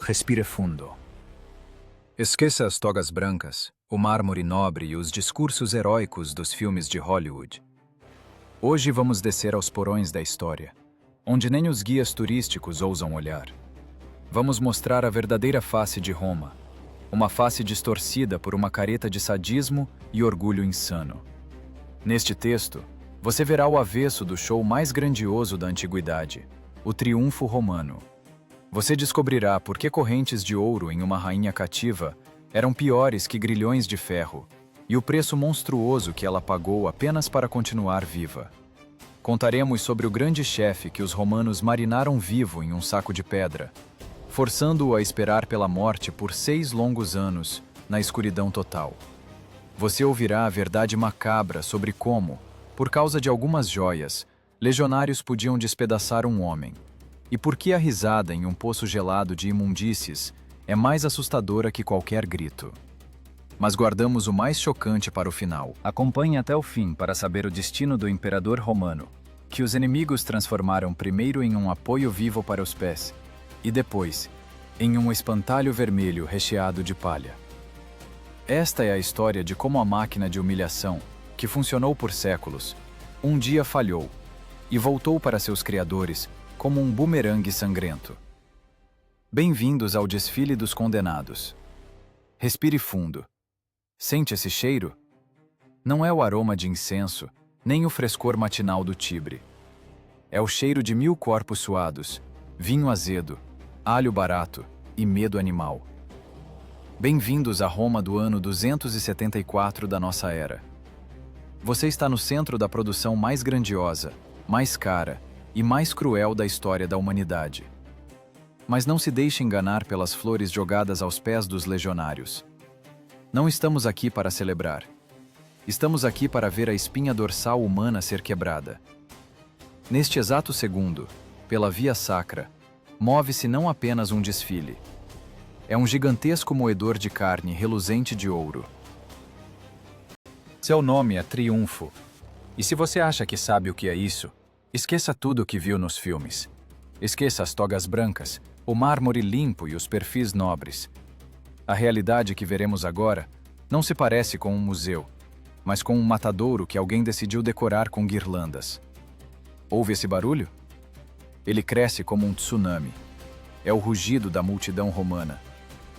Respire fundo. Esqueça as togas brancas, o mármore nobre e os discursos heróicos dos filmes de Hollywood. Hoje vamos descer aos porões da história, onde nem os guias turísticos ousam olhar. Vamos mostrar a verdadeira face de Roma, uma face distorcida por uma careta de sadismo e orgulho insano. Neste texto, você verá o avesso do show mais grandioso da antiguidade, o triunfo romano. Você descobrirá por que correntes de ouro em uma rainha cativa eram piores que grilhões de ferro, e o preço monstruoso que ela pagou apenas para continuar viva. Contaremos sobre o grande chefe que os romanos marinaram vivo em um saco de pedra, forçando-o a esperar pela morte por 6 longos anos, na escuridão total. Você ouvirá a verdade macabra sobre como, por causa de algumas joias, legionários podiam despedaçar um homem, e por que a risada em um poço gelado de imundícies é mais assustadora que qualquer grito. Mas guardamos o mais chocante para o final. Acompanhe até o fim para saber o destino do imperador romano, que os inimigos transformaram primeiro em um apoio vivo para os pés, e depois, em um espantalho vermelho recheado de palha. Esta é a história de como a máquina de humilhação, que funcionou por séculos, um dia falhou, e voltou para seus criadores como um bumerangue sangrento. Bem-vindos ao desfile dos condenados. Respire fundo. Sente esse cheiro? Não é o aroma de incenso, nem o frescor matinal do Tibre. É o cheiro de 1000 corpos suados, vinho azedo, alho barato e medo animal. Bem-vindos a Roma do ano 274 da nossa era. Você está no centro da produção mais grandiosa, mais cara e mais cruel da história da humanidade. Mas não se deixe enganar pelas flores jogadas aos pés dos legionários. Não estamos aqui para celebrar. Estamos aqui para ver a espinha dorsal humana ser quebrada. Neste exato segundo, pela Via Sacra, move-se não apenas um desfile. É um gigantesco moedor de carne reluzente de ouro. Seu nome é Triunfo. E se você acha que sabe o que é isso, esqueça tudo o que viu nos filmes. Esqueça as togas brancas, o mármore limpo e os perfis nobres. A realidade que veremos agora não se parece com um museu, mas com um matadouro que alguém decidiu decorar com guirlandas. Ouve esse barulho? Ele cresce como um tsunami. É o rugido da multidão romana.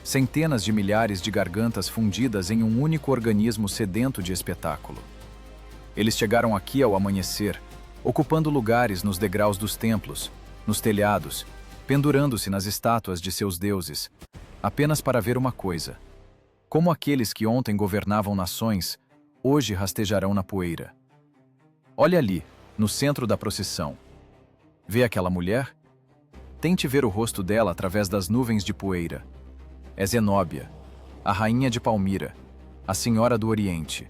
Centenas de milhares de gargantas fundidas em um único organismo sedento de espetáculo. Eles chegaram aqui ao amanhecer, ocupando lugares nos degraus dos templos, nos telhados, pendurando-se nas estátuas de seus deuses, apenas para ver uma coisa: como aqueles que ontem governavam nações, hoje rastejarão na poeira. Olhe ali, no centro da procissão. Vê aquela mulher? Tente ver o rosto dela através das nuvens de poeira. É Zenóbia, a rainha de Palmira, a senhora do Oriente,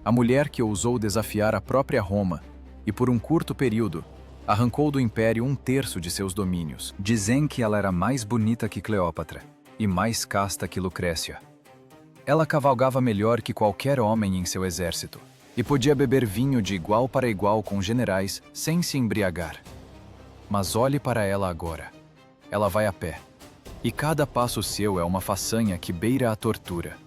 a mulher que ousou desafiar a própria Roma e, por um curto período, arrancou do império 1/3 de seus domínios. Dizem que ela era mais bonita que Cleópatra e mais casta que Lucrécia. Ela cavalgava melhor que qualquer homem em seu exército e podia beber vinho de igual para igual com generais sem se embriagar. Mas olhe para ela agora. Ela vai a pé. E cada passo seu é uma façanha que beira a tortura.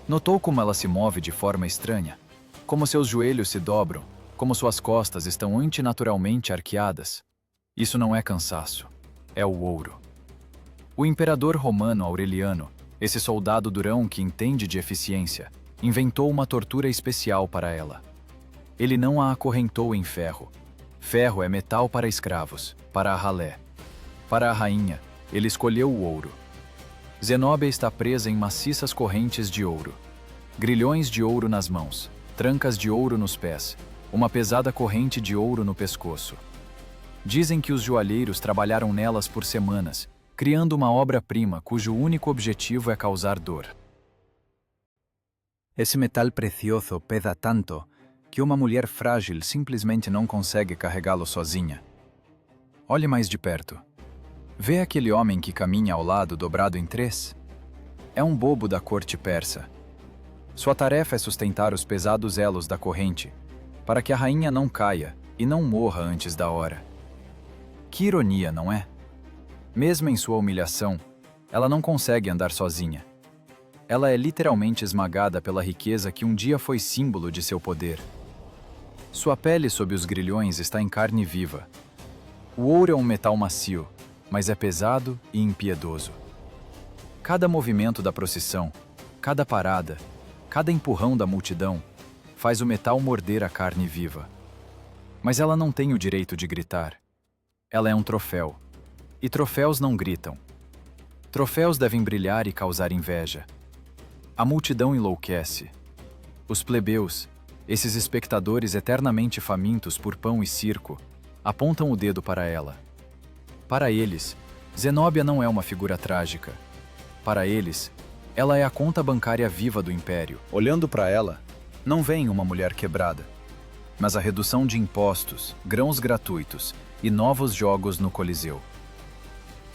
Notou como ela se move de forma estranha? Como seus joelhos se dobram? Como suas costas estão antinaturalmente arqueadas? Isso não é cansaço. É o ouro. O imperador romano Aureliano, esse soldado durão que entende de eficiência, inventou uma tortura especial para ela. Ele não a acorrentou em ferro. Ferro é metal para escravos, para a ralé. Para a rainha, ele escolheu o ouro. Zenóbia está presa em maciças correntes de ouro. Grilhões de ouro nas mãos, trancas de ouro nos pés, uma pesada corrente de ouro no pescoço. Dizem que os joalheiros trabalharam nelas por semanas, criando uma obra-prima cujo único objetivo é causar dor. Esse metal precioso pesa tanto que uma mulher frágil simplesmente não consegue carregá-lo sozinha. Olhe mais de perto. Vê aquele homem que caminha ao lado dobrado em 3? É um bobo da corte persa. Sua tarefa é sustentar os pesados elos da corrente, para que a rainha não caia e não morra antes da hora. Que ironia, não é? Mesmo em sua humilhação, Ela não consegue andar sozinha. Ela é literalmente esmagada pela riqueza que um dia foi símbolo de seu poder. Sua pele sob os grilhões está em carne viva. O ouro é um metal macio, mas é pesado e impiedoso. Cada movimento da procissão, cada parada, cada empurrão da multidão faz o metal morder a carne viva. Mas ela não tem o direito de gritar. Ela é um troféu. E troféus não gritam. Troféus devem brilhar e causar inveja. A multidão enlouquece. Os plebeus, esses espectadores eternamente famintos por pão e circo, apontam o dedo para ela. Para eles, Zenóbia não é uma figura trágica. Para eles, ela é a conta bancária viva do império. Olhando para ela, não vem uma mulher quebrada, mas a redução de impostos, grãos gratuitos e novos jogos no Coliseu.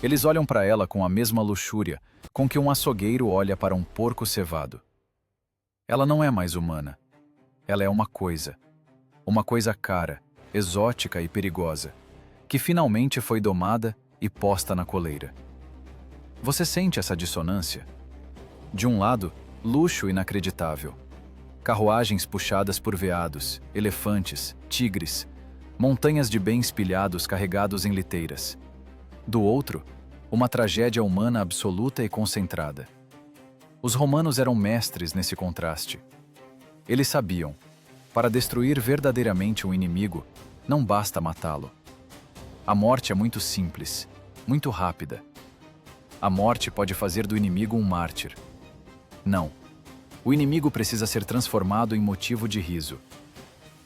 Eles olham para ela com a mesma luxúria com que um açougueiro olha para um porco cevado. Ela não é mais humana. Ela é uma coisa cara, exótica e perigosa, que finalmente foi domada e posta na coleira. Você sente essa dissonância? De um lado, luxo inacreditável. Carruagens puxadas por veados, elefantes, tigres, montanhas de bens pilhados carregados em liteiras. Do outro, uma tragédia humana absoluta e concentrada. Os romanos eram mestres nesse contraste. Eles sabiam, para destruir verdadeiramente um inimigo, não basta matá-lo. A morte é muito simples, muito rápida. A morte pode fazer do inimigo um mártir. Não. O inimigo precisa ser transformado em motivo de riso.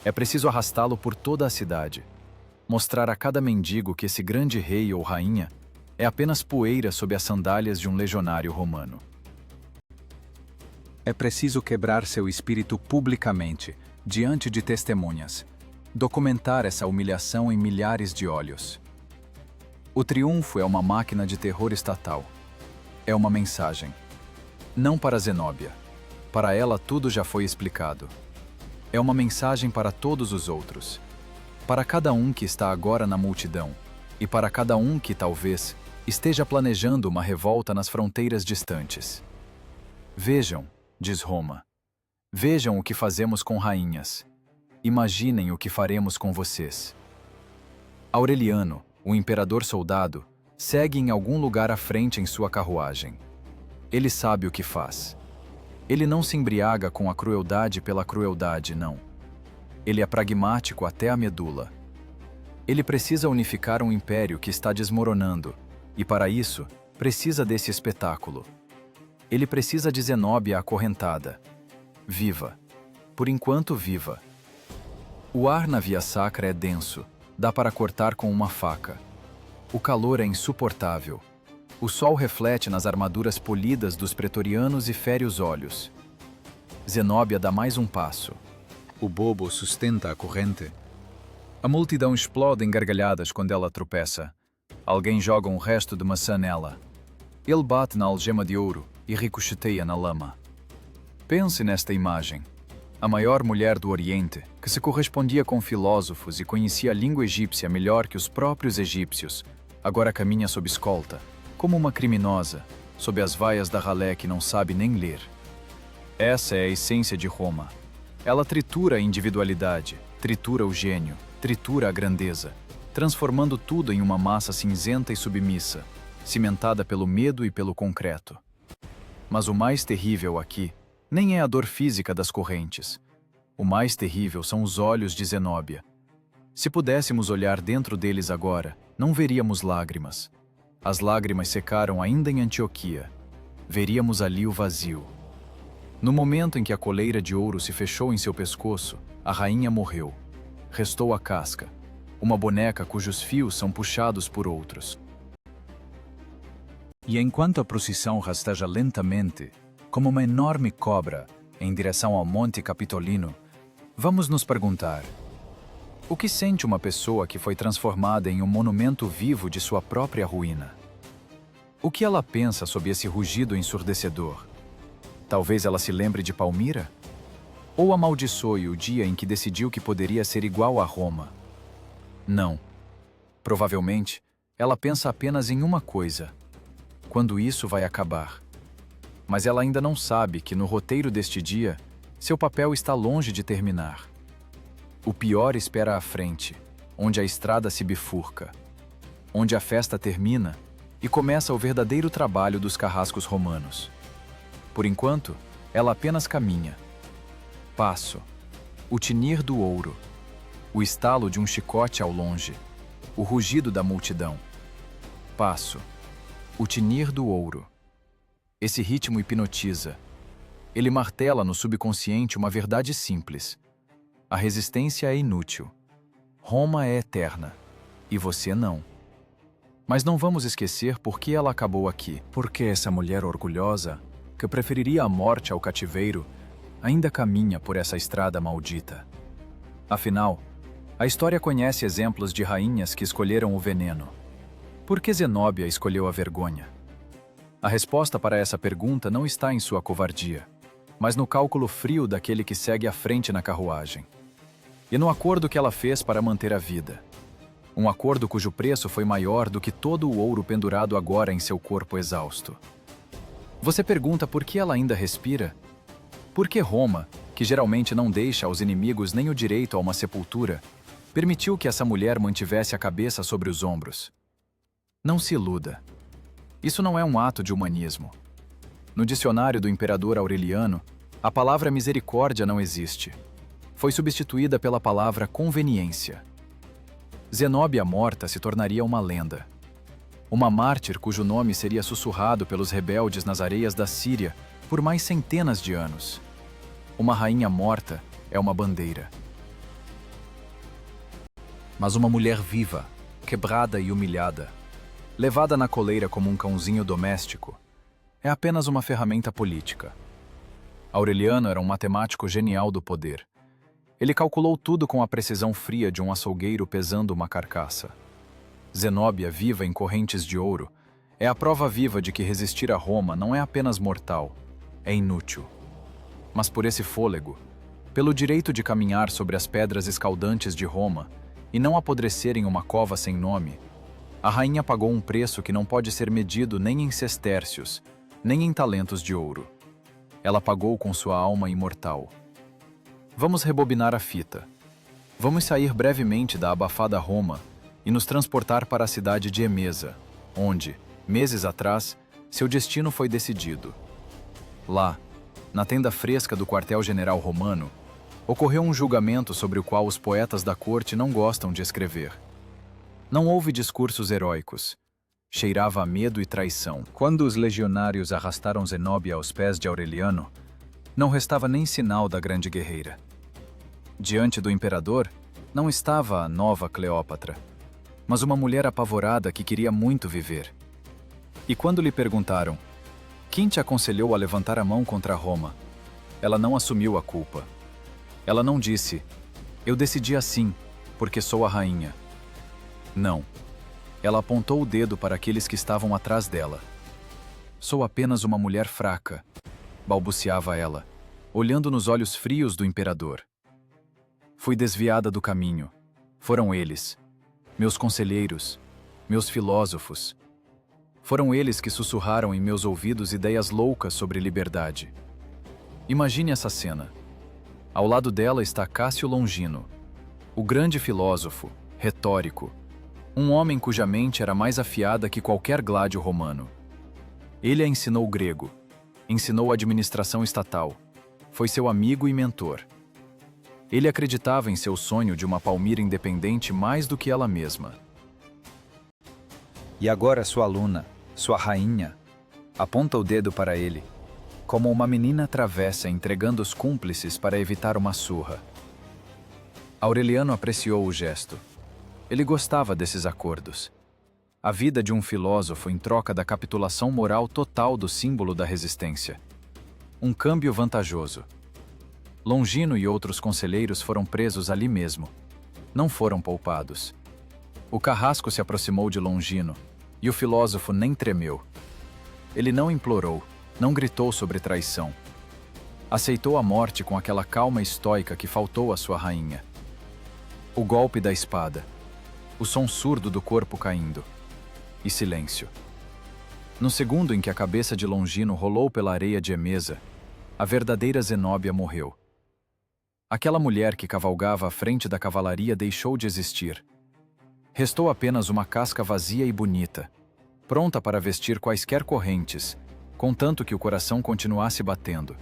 É preciso arrastá-lo por toda a cidade. Mostrar a cada mendigo que esse grande rei ou rainha é apenas poeira sob as sandálias de um legionário romano. É preciso quebrar seu espírito publicamente, diante de testemunhas. Documentar essa humilhação em milhares de olhos. O triunfo é uma máquina de terror estatal. É uma mensagem. Não para Zenóbia. Para ela tudo já foi explicado. É uma mensagem para todos os outros. Para cada um que está agora na multidão. E para cada um que, talvez, esteja planejando uma revolta nas fronteiras distantes. Vejam, diz Roma. Vejam o que fazemos com rainhas. Imaginem o que faremos com vocês. Aureliano, o imperador soldado, segue em algum lugar à frente em sua carruagem. Ele sabe o que faz. Ele não se embriaga com a crueldade pela crueldade, não. Ele é pragmático até a medula. Ele precisa unificar um império que está desmoronando, e para isso, precisa desse espetáculo. Ele precisa de Zenóbia acorrentada. Viva. Por enquanto, viva. O ar na via sacra é denso, dá para cortar com uma faca. O calor é insuportável. O sol reflete nas armaduras polidas dos pretorianos e fere os olhos. Zenóbia dá mais um passo. O bobo sustenta a corrente. A multidão explode em gargalhadas quando ela tropeça. Alguém joga um resto de maçã nela. Ele bate na algema de ouro e ricocheteia na lama. Pense nesta imagem. A maior mulher do Oriente, que se correspondia com filósofos e conhecia a língua egípcia melhor que os próprios egípcios, agora caminha sob escolta, como uma criminosa, sob as vaias da ralé que não sabe nem ler. Essa é a essência de Roma. Ela tritura a individualidade, tritura o gênio, tritura a grandeza, transformando tudo em uma massa cinzenta e submissa, cimentada pelo medo e pelo concreto. Mas o mais terrível aqui nem é a dor física das correntes. O mais terrível são os olhos de Zenóbia. Se pudéssemos olhar dentro deles agora, não veríamos lágrimas. As lágrimas secaram ainda em Antioquia. Veríamos ali o vazio. No momento em que a coleira de ouro se fechou em seu pescoço, a rainha morreu. Restou a casca, uma boneca cujos fios são puxados por outros. E enquanto a procissão rasteja lentamente, como uma enorme cobra, em direção ao Monte Capitolino, vamos nos perguntar: o que sente uma pessoa que foi transformada em um monumento vivo de sua própria ruína? O que ela pensa sob esse rugido ensurdecedor? Talvez ela se lembre de Palmira? Ou amaldiçoe o dia em que decidiu que poderia ser igual a Roma? Não. Provavelmente, ela pensa apenas em uma coisa: quando isso vai acabar. Mas ela ainda não sabe que no roteiro deste dia, seu papel está longe de terminar. O pior espera à frente, onde a estrada se bifurca, onde a festa termina e começa o verdadeiro trabalho dos carrascos romanos. Por enquanto, ela apenas caminha. Passo, o tinir do ouro, o estalo de um chicote ao longe, o rugido da multidão. Passo, o tinir do ouro. Esse ritmo hipnotiza. Ele martela no subconsciente uma verdade simples. A resistência é inútil. Roma é eterna. E você não. Mas não vamos esquecer por que ela acabou aqui. Porque essa mulher orgulhosa, que preferiria a morte ao cativeiro, ainda caminha por essa estrada maldita. Afinal, a história conhece exemplos de rainhas que escolheram o veneno. Por que Zenóbia escolheu a vergonha? A resposta para essa pergunta não está em sua covardia, mas no cálculo frio daquele que segue à frente na carruagem. E no acordo que ela fez para manter a vida. Um acordo cujo preço foi maior do que todo o ouro pendurado agora em seu corpo exausto. Você pergunta por que ela ainda respira? Por que Roma, que geralmente não deixa aos inimigos nem o direito a uma sepultura, permitiu que essa mulher mantivesse a cabeça sobre os ombros? Não se iluda. Isso não é um ato de humanismo. No dicionário do imperador Aureliano, a palavra misericórdia não existe. Foi substituída pela palavra conveniência. Zenóbia morta se tornaria uma lenda. Uma mártir cujo nome seria sussurrado pelos rebeldes nas areias da Síria por mais centenas de anos. Uma rainha morta é uma bandeira. Mas uma mulher viva, quebrada e humilhada, levada na coleira como um cãozinho doméstico, é apenas uma ferramenta política. Aureliano era um matemático genial do poder. Ele calculou tudo com a precisão fria de um açougueiro pesando uma carcaça. Zenóbia, viva em correntes de ouro, é a prova viva de que resistir a Roma não é apenas mortal, é inútil. Mas por esse fôlego, pelo direito de caminhar sobre as pedras escaldantes de Roma e não apodrecer em uma cova sem nome, a rainha pagou um preço que não pode ser medido nem em sestércios, nem em talentos de ouro. Ela pagou com sua alma imortal. Vamos rebobinar a fita. Vamos sair brevemente da abafada Roma e nos transportar para a cidade de Emesa, onde, meses atrás, seu destino foi decidido. Lá, na tenda fresca do quartel-general romano, ocorreu um julgamento sobre o qual os poetas da corte não gostam de escrever. Não houve discursos heróicos. Cheirava a medo e traição. Quando os legionários arrastaram Zenóbia aos pés de Aureliano, não restava nem sinal da grande guerreira. Diante do imperador, não estava a nova Cleópatra, mas uma mulher apavorada que queria muito viver. E quando lhe perguntaram, quem te aconselhou a levantar a mão contra Roma? Ela não assumiu a culpa. Ela não disse, eu decidi assim, porque sou a rainha. Não. Ela apontou o dedo para aqueles que estavam atrás dela. Sou apenas uma mulher fraca, balbuciava ela, olhando nos olhos frios do imperador. Fui desviada do caminho. Foram eles, meus conselheiros, meus filósofos. Foram eles que sussurraram em meus ouvidos ideias loucas sobre liberdade. Imagine essa cena. Ao lado dela está Cássio Longino, o grande filósofo, retórico, um homem cuja mente era mais afiada que qualquer gládio romano. Ele a ensinou grego, ensinou administração estatal, foi seu amigo e mentor. Ele acreditava em seu sonho de uma Palmira independente mais do que ela mesma. E agora sua aluna, sua rainha, aponta o dedo para ele, como uma menina travessa entregando os cúmplices para evitar uma surra. Aureliano apreciou o gesto. Ele gostava desses acordos. A vida de um filósofo em troca da capitulação moral total do símbolo da resistência. Um câmbio vantajoso. Longino e outros conselheiros foram presos ali mesmo. Não foram poupados. O carrasco se aproximou de Longino, e o filósofo nem tremeu. Ele não implorou, não gritou sobre traição. Aceitou a morte com aquela calma estoica que faltou à sua rainha. O golpe da espada. O som surdo do corpo caindo. E silêncio. No segundo em que a cabeça de Longino rolou pela areia de Emesa, a verdadeira Zenóbia morreu. Aquela mulher que cavalgava à frente da cavalaria deixou de existir. Restou apenas uma casca vazia e bonita, pronta para vestir quaisquer correntes, contanto que o coração continuasse batendo.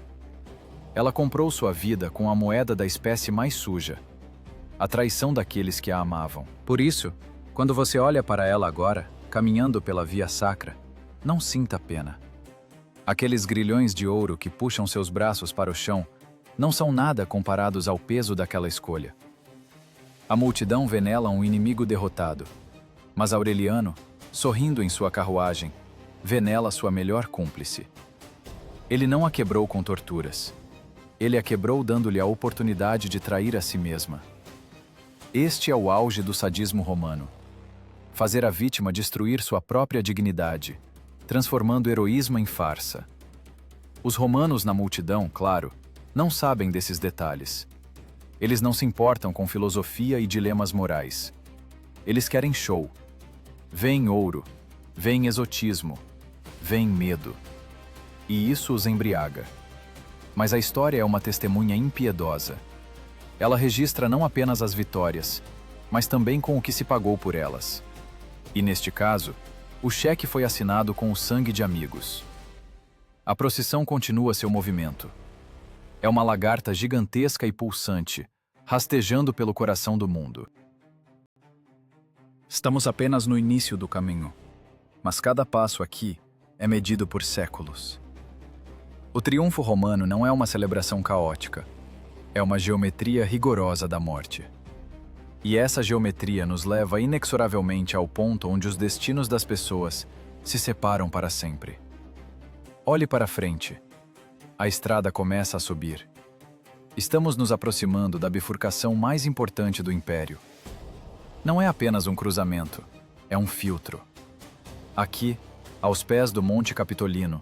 Ela comprou sua vida com a moeda da espécie mais suja, a traição daqueles que a amavam. Por isso, quando você olha para ela agora, caminhando pela via sacra, não sinta pena. Aqueles grilhões de ouro que puxam seus braços para o chão não são nada comparados ao peso daquela escolha. A multidão vê nela um inimigo derrotado, mas Aureliano, sorrindo em sua carruagem, vê nela sua melhor cúmplice. Ele não a quebrou com torturas. Ele a quebrou dando-lhe a oportunidade de trair a si mesma. Este é o auge do sadismo romano. Fazer a vítima destruir sua própria dignidade, transformando heroísmo em farsa. Os romanos na multidão, claro, não sabem desses detalhes. Eles não se importam com filosofia e dilemas morais. Eles querem show. Vêem ouro, vêem exotismo, vêem medo. E isso os embriaga. Mas a história é uma testemunha impiedosa. Ela registra não apenas as vitórias, mas também com o que se pagou por elas. E neste caso, o cheque foi assinado com o sangue de amigos. A procissão continua seu movimento. É uma lagarta gigantesca e pulsante, rastejando pelo coração do mundo. Estamos apenas no início do caminho, mas cada passo aqui é medido por séculos. O triunfo romano não é uma celebração caótica, é uma geometria rigorosa da morte. E essa geometria nos leva inexoravelmente ao ponto onde os destinos das pessoas se separam para sempre. Olhe para frente. A estrada começa a subir. Estamos nos aproximando da bifurcação mais importante do Império. Não é apenas um cruzamento, é um filtro. Aqui, aos pés do Monte Capitolino,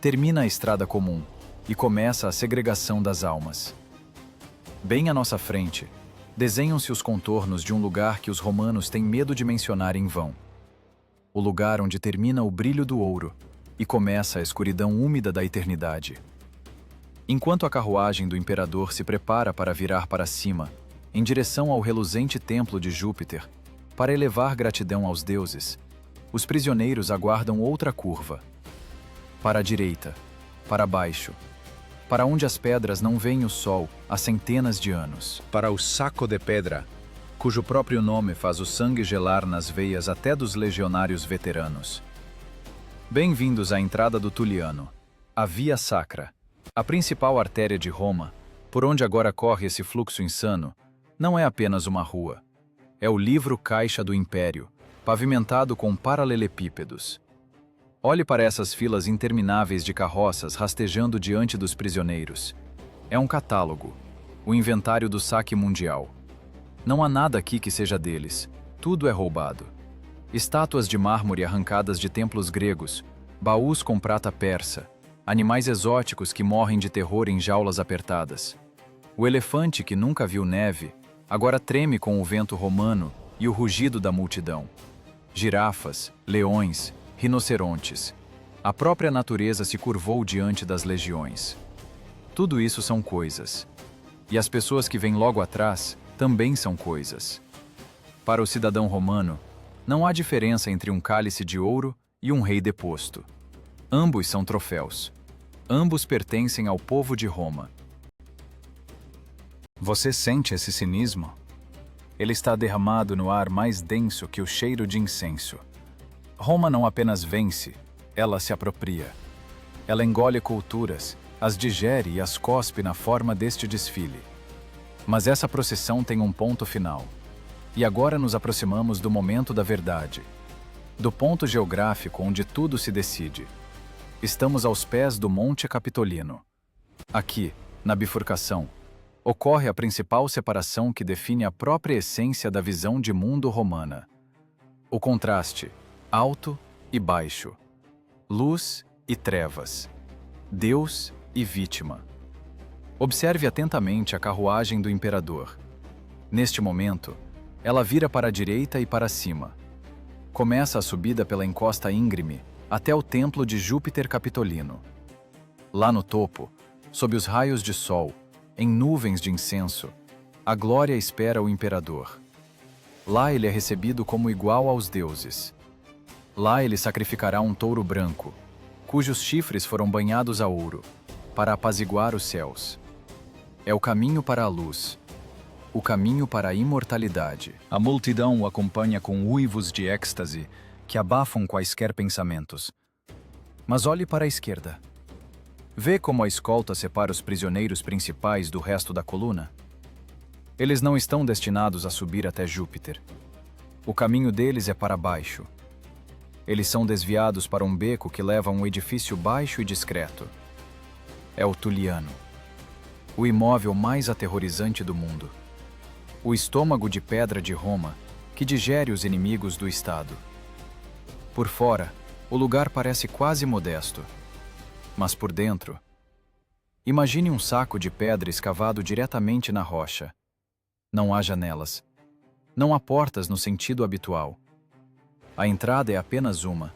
termina a estrada comum e começa a segregação das almas. Bem à nossa frente, desenham-se os contornos de um lugar que os romanos têm medo de mencionar em vão. O lugar onde termina o brilho do ouro e começa a escuridão úmida da eternidade. Enquanto a carruagem do imperador se prepara para virar para cima, em direção ao reluzente templo de Júpiter, para elevar gratidão aos deuses, os prisioneiros aguardam outra curva. Para a direita, para baixo, para onde as pedras não veem o sol há centenas de anos. Para o Saco de Pedra, cujo próprio nome faz o sangue gelar nas veias até dos legionários veteranos. Bem-vindos à entrada do Tuliano, a Via Sacra. A principal artéria de Roma, por onde agora corre esse fluxo insano, não é apenas uma rua. É o livro-caixa do Império, pavimentado com paralelepípedos. Olhe para essas filas intermináveis de carroças rastejando diante dos prisioneiros. É um catálogo, o inventário do saque mundial. Não há nada aqui que seja deles, tudo é roubado. Estátuas de mármore arrancadas de templos gregos, baús com prata persa, animais exóticos que morrem de terror em jaulas apertadas. O elefante que nunca viu neve, agora treme com o vento romano e o rugido da multidão. Girafas, leões, rinocerontes. A própria natureza se curvou diante das legiões. Tudo isso são coisas. E as pessoas que vêm logo atrás também são coisas. Para o cidadão romano, não há diferença entre um cálice de ouro e um rei deposto. Ambos são troféus. Ambos pertencem ao povo de Roma. Você sente esse cinismo? Ele está derramado no ar mais denso que o cheiro de incenso. Roma não apenas vence, ela se apropria. Ela engole culturas, as digere e as cospe na forma deste desfile. Mas essa procissão tem um ponto final. E agora nos aproximamos do momento da verdade. Do ponto geográfico onde tudo se decide. Estamos aos pés do Monte Capitolino. Aqui, na bifurcação, ocorre a principal separação que define a própria essência da visão de mundo romana. O contraste, alto e baixo. Luz e trevas. Deus e vítima. Observe atentamente a carruagem do imperador. Neste momento, ela vira para a direita e para cima. Começa a subida pela encosta íngreme, até o templo de Júpiter Capitolino. Lá no topo, sob os raios de sol, em nuvens de incenso, a glória espera o imperador. Lá ele é recebido como igual aos deuses. Lá ele sacrificará um touro branco, cujos chifres foram banhados a ouro, para apaziguar os céus. É o caminho para a luz, o caminho para a imortalidade. A multidão o acompanha com uivos de êxtase que abafam quaisquer pensamentos. Mas olhe para a esquerda. Vê como a escolta separa os prisioneiros principais do resto da coluna? Eles não estão destinados a subir até Júpiter. O caminho deles é para baixo. Eles são desviados para um beco que leva a um edifício baixo e discreto. É o Tuliano, o imóvel mais aterrorizante do mundo. O estômago de pedra de Roma, que digere os inimigos do Estado. Por fora, o lugar parece quase modesto. Mas por dentro... Imagine um saco de pedra escavado diretamente na rocha. Não há janelas. Não há portas no sentido habitual. A entrada é apenas uma,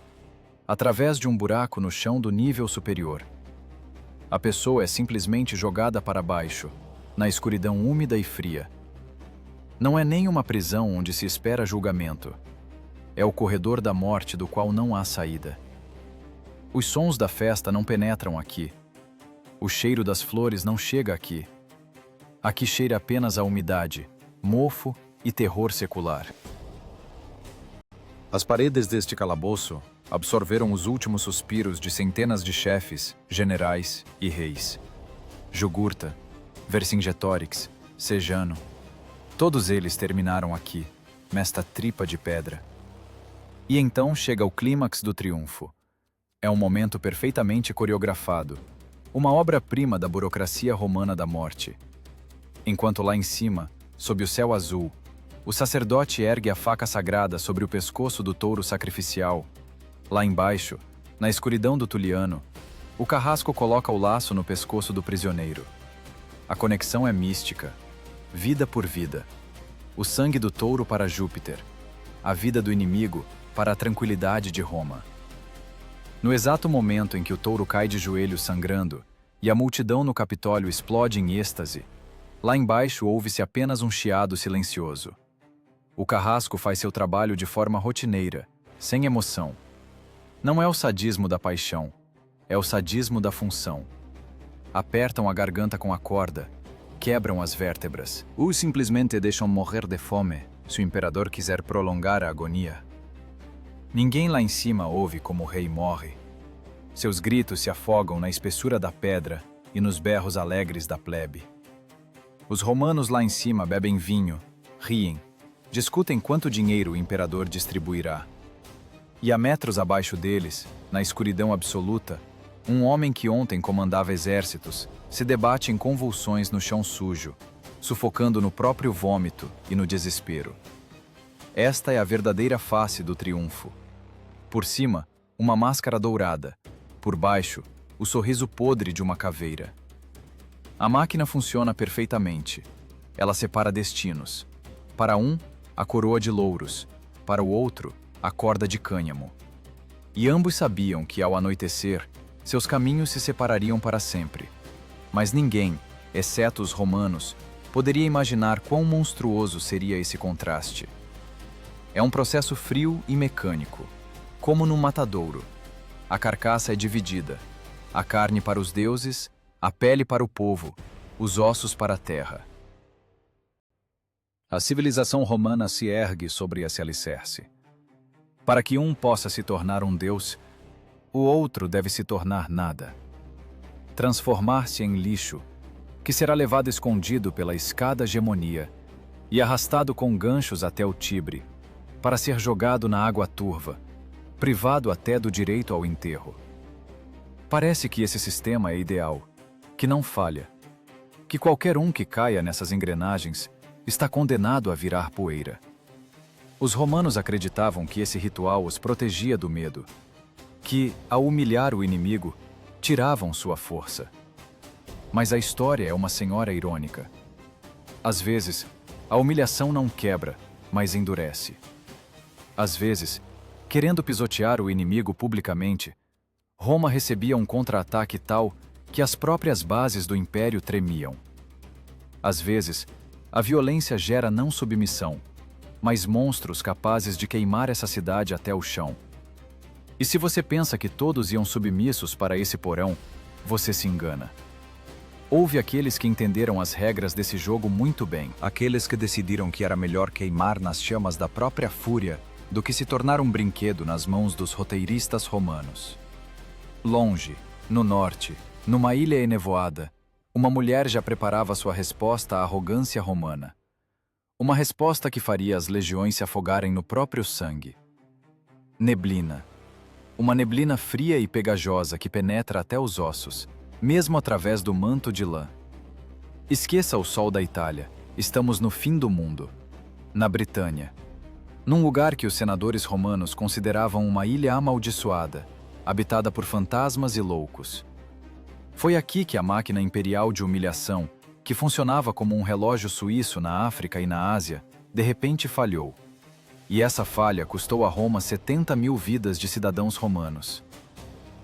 através de um buraco no chão do nível superior. A pessoa é simplesmente jogada para baixo, na escuridão úmida e fria. Não é nem uma prisão onde se espera julgamento. É o corredor da morte do qual não há saída. Os sons da festa não penetram aqui. O cheiro das flores não chega aqui. Aqui cheira apenas a umidade, mofo e terror secular. As paredes deste calabouço absorveram os últimos suspiros de centenas de chefes, generais e reis. Jugurta, Vercingetorix, Sejano, todos eles terminaram aqui, nesta tripa de pedra. E então chega o clímax do triunfo. É um momento perfeitamente coreografado, uma obra-prima da burocracia romana da morte. Enquanto lá em cima, sob o céu azul, o sacerdote ergue a faca sagrada sobre o pescoço do touro sacrificial. Lá embaixo, na escuridão do Tuliano, o carrasco coloca o laço no pescoço do prisioneiro. A conexão é mística, vida por vida. O sangue do touro para Júpiter, a vida do inimigo para a tranquilidade de Roma. No exato momento em que o touro cai de joelhos sangrando e a multidão no Capitólio explode em êxtase, lá embaixo ouve-se apenas um chiado silencioso. O carrasco faz seu trabalho de forma rotineira, sem emoção. Não é o sadismo da paixão, é o sadismo da função. Apertam a garganta com a corda, quebram as vértebras, ou simplesmente deixam morrer de fome, se o imperador quiser prolongar a agonia. Ninguém lá em cima ouve como o rei morre. Seus gritos se afogam na espessura da pedra e nos berros alegres da plebe. Os romanos lá em cima bebem vinho, riem, discutem quanto dinheiro o imperador distribuirá. E a metros abaixo deles, na escuridão absoluta, um homem que ontem comandava exércitos se debate em convulsões no chão sujo, sufocando no próprio vômito e no desespero. Esta é a verdadeira face do triunfo. Por cima, uma máscara dourada. Por baixo, o sorriso podre de uma caveira. A máquina funciona perfeitamente. Ela separa destinos. Para um, a coroa de louros. Para o outro, a corda de cânhamo. E ambos sabiam que, ao anoitecer, seus caminhos se separariam para sempre. Mas ninguém, exceto os romanos, poderia imaginar quão monstruoso seria esse contraste. É um processo frio e mecânico, como num matadouro. A carcaça é dividida, a carne para os deuses, a pele para o povo, os ossos para a terra. A civilização romana se ergue sobre esse alicerce. Para que um possa se tornar um deus, o outro deve se tornar nada. Transformar-se em lixo, que será levado escondido pela escada hegemonia e arrastado com ganchos até o Tibre, para ser jogado na água turva, privado até do direito ao enterro. Parece que esse sistema é ideal, que não falha, que qualquer um que caia nessas engrenagens está condenado a virar poeira. Os romanos acreditavam que esse ritual os protegia do medo, que, ao humilhar o inimigo, tiravam sua força. Mas a história é uma senhora irônica. Às vezes, a humilhação não quebra, mas endurece. Às vezes, Querendo pisotear o inimigo publicamente, Roma recebia um contra-ataque tal que as próprias bases do império tremiam. Às vezes, a violência gera não submissão, mas monstros capazes de queimar essa cidade até o chão. E se você pensa que todos iam submissos para esse porão, você se engana. Houve aqueles que entenderam as regras desse jogo muito bem. Aqueles que decidiram que era melhor queimar nas chamas da própria fúria do que se tornar um brinquedo nas mãos dos roteiristas romanos. Longe, no norte, numa ilha enevoada, uma mulher já preparava sua resposta à arrogância romana. Uma resposta que faria as legiões se afogarem no próprio sangue. Neblina. Uma neblina fria e pegajosa que penetra até os ossos, mesmo através do manto de lã. Esqueça o sol da Itália, estamos no fim do mundo. Na Britânia. Num lugar que os senadores romanos consideravam uma ilha amaldiçoada, habitada por fantasmas e loucos. Foi aqui que a máquina imperial de humilhação, que funcionava como um relógio suíço na África e na Ásia, de repente falhou. E essa falha custou a Roma 70.000 vidas de cidadãos romanos.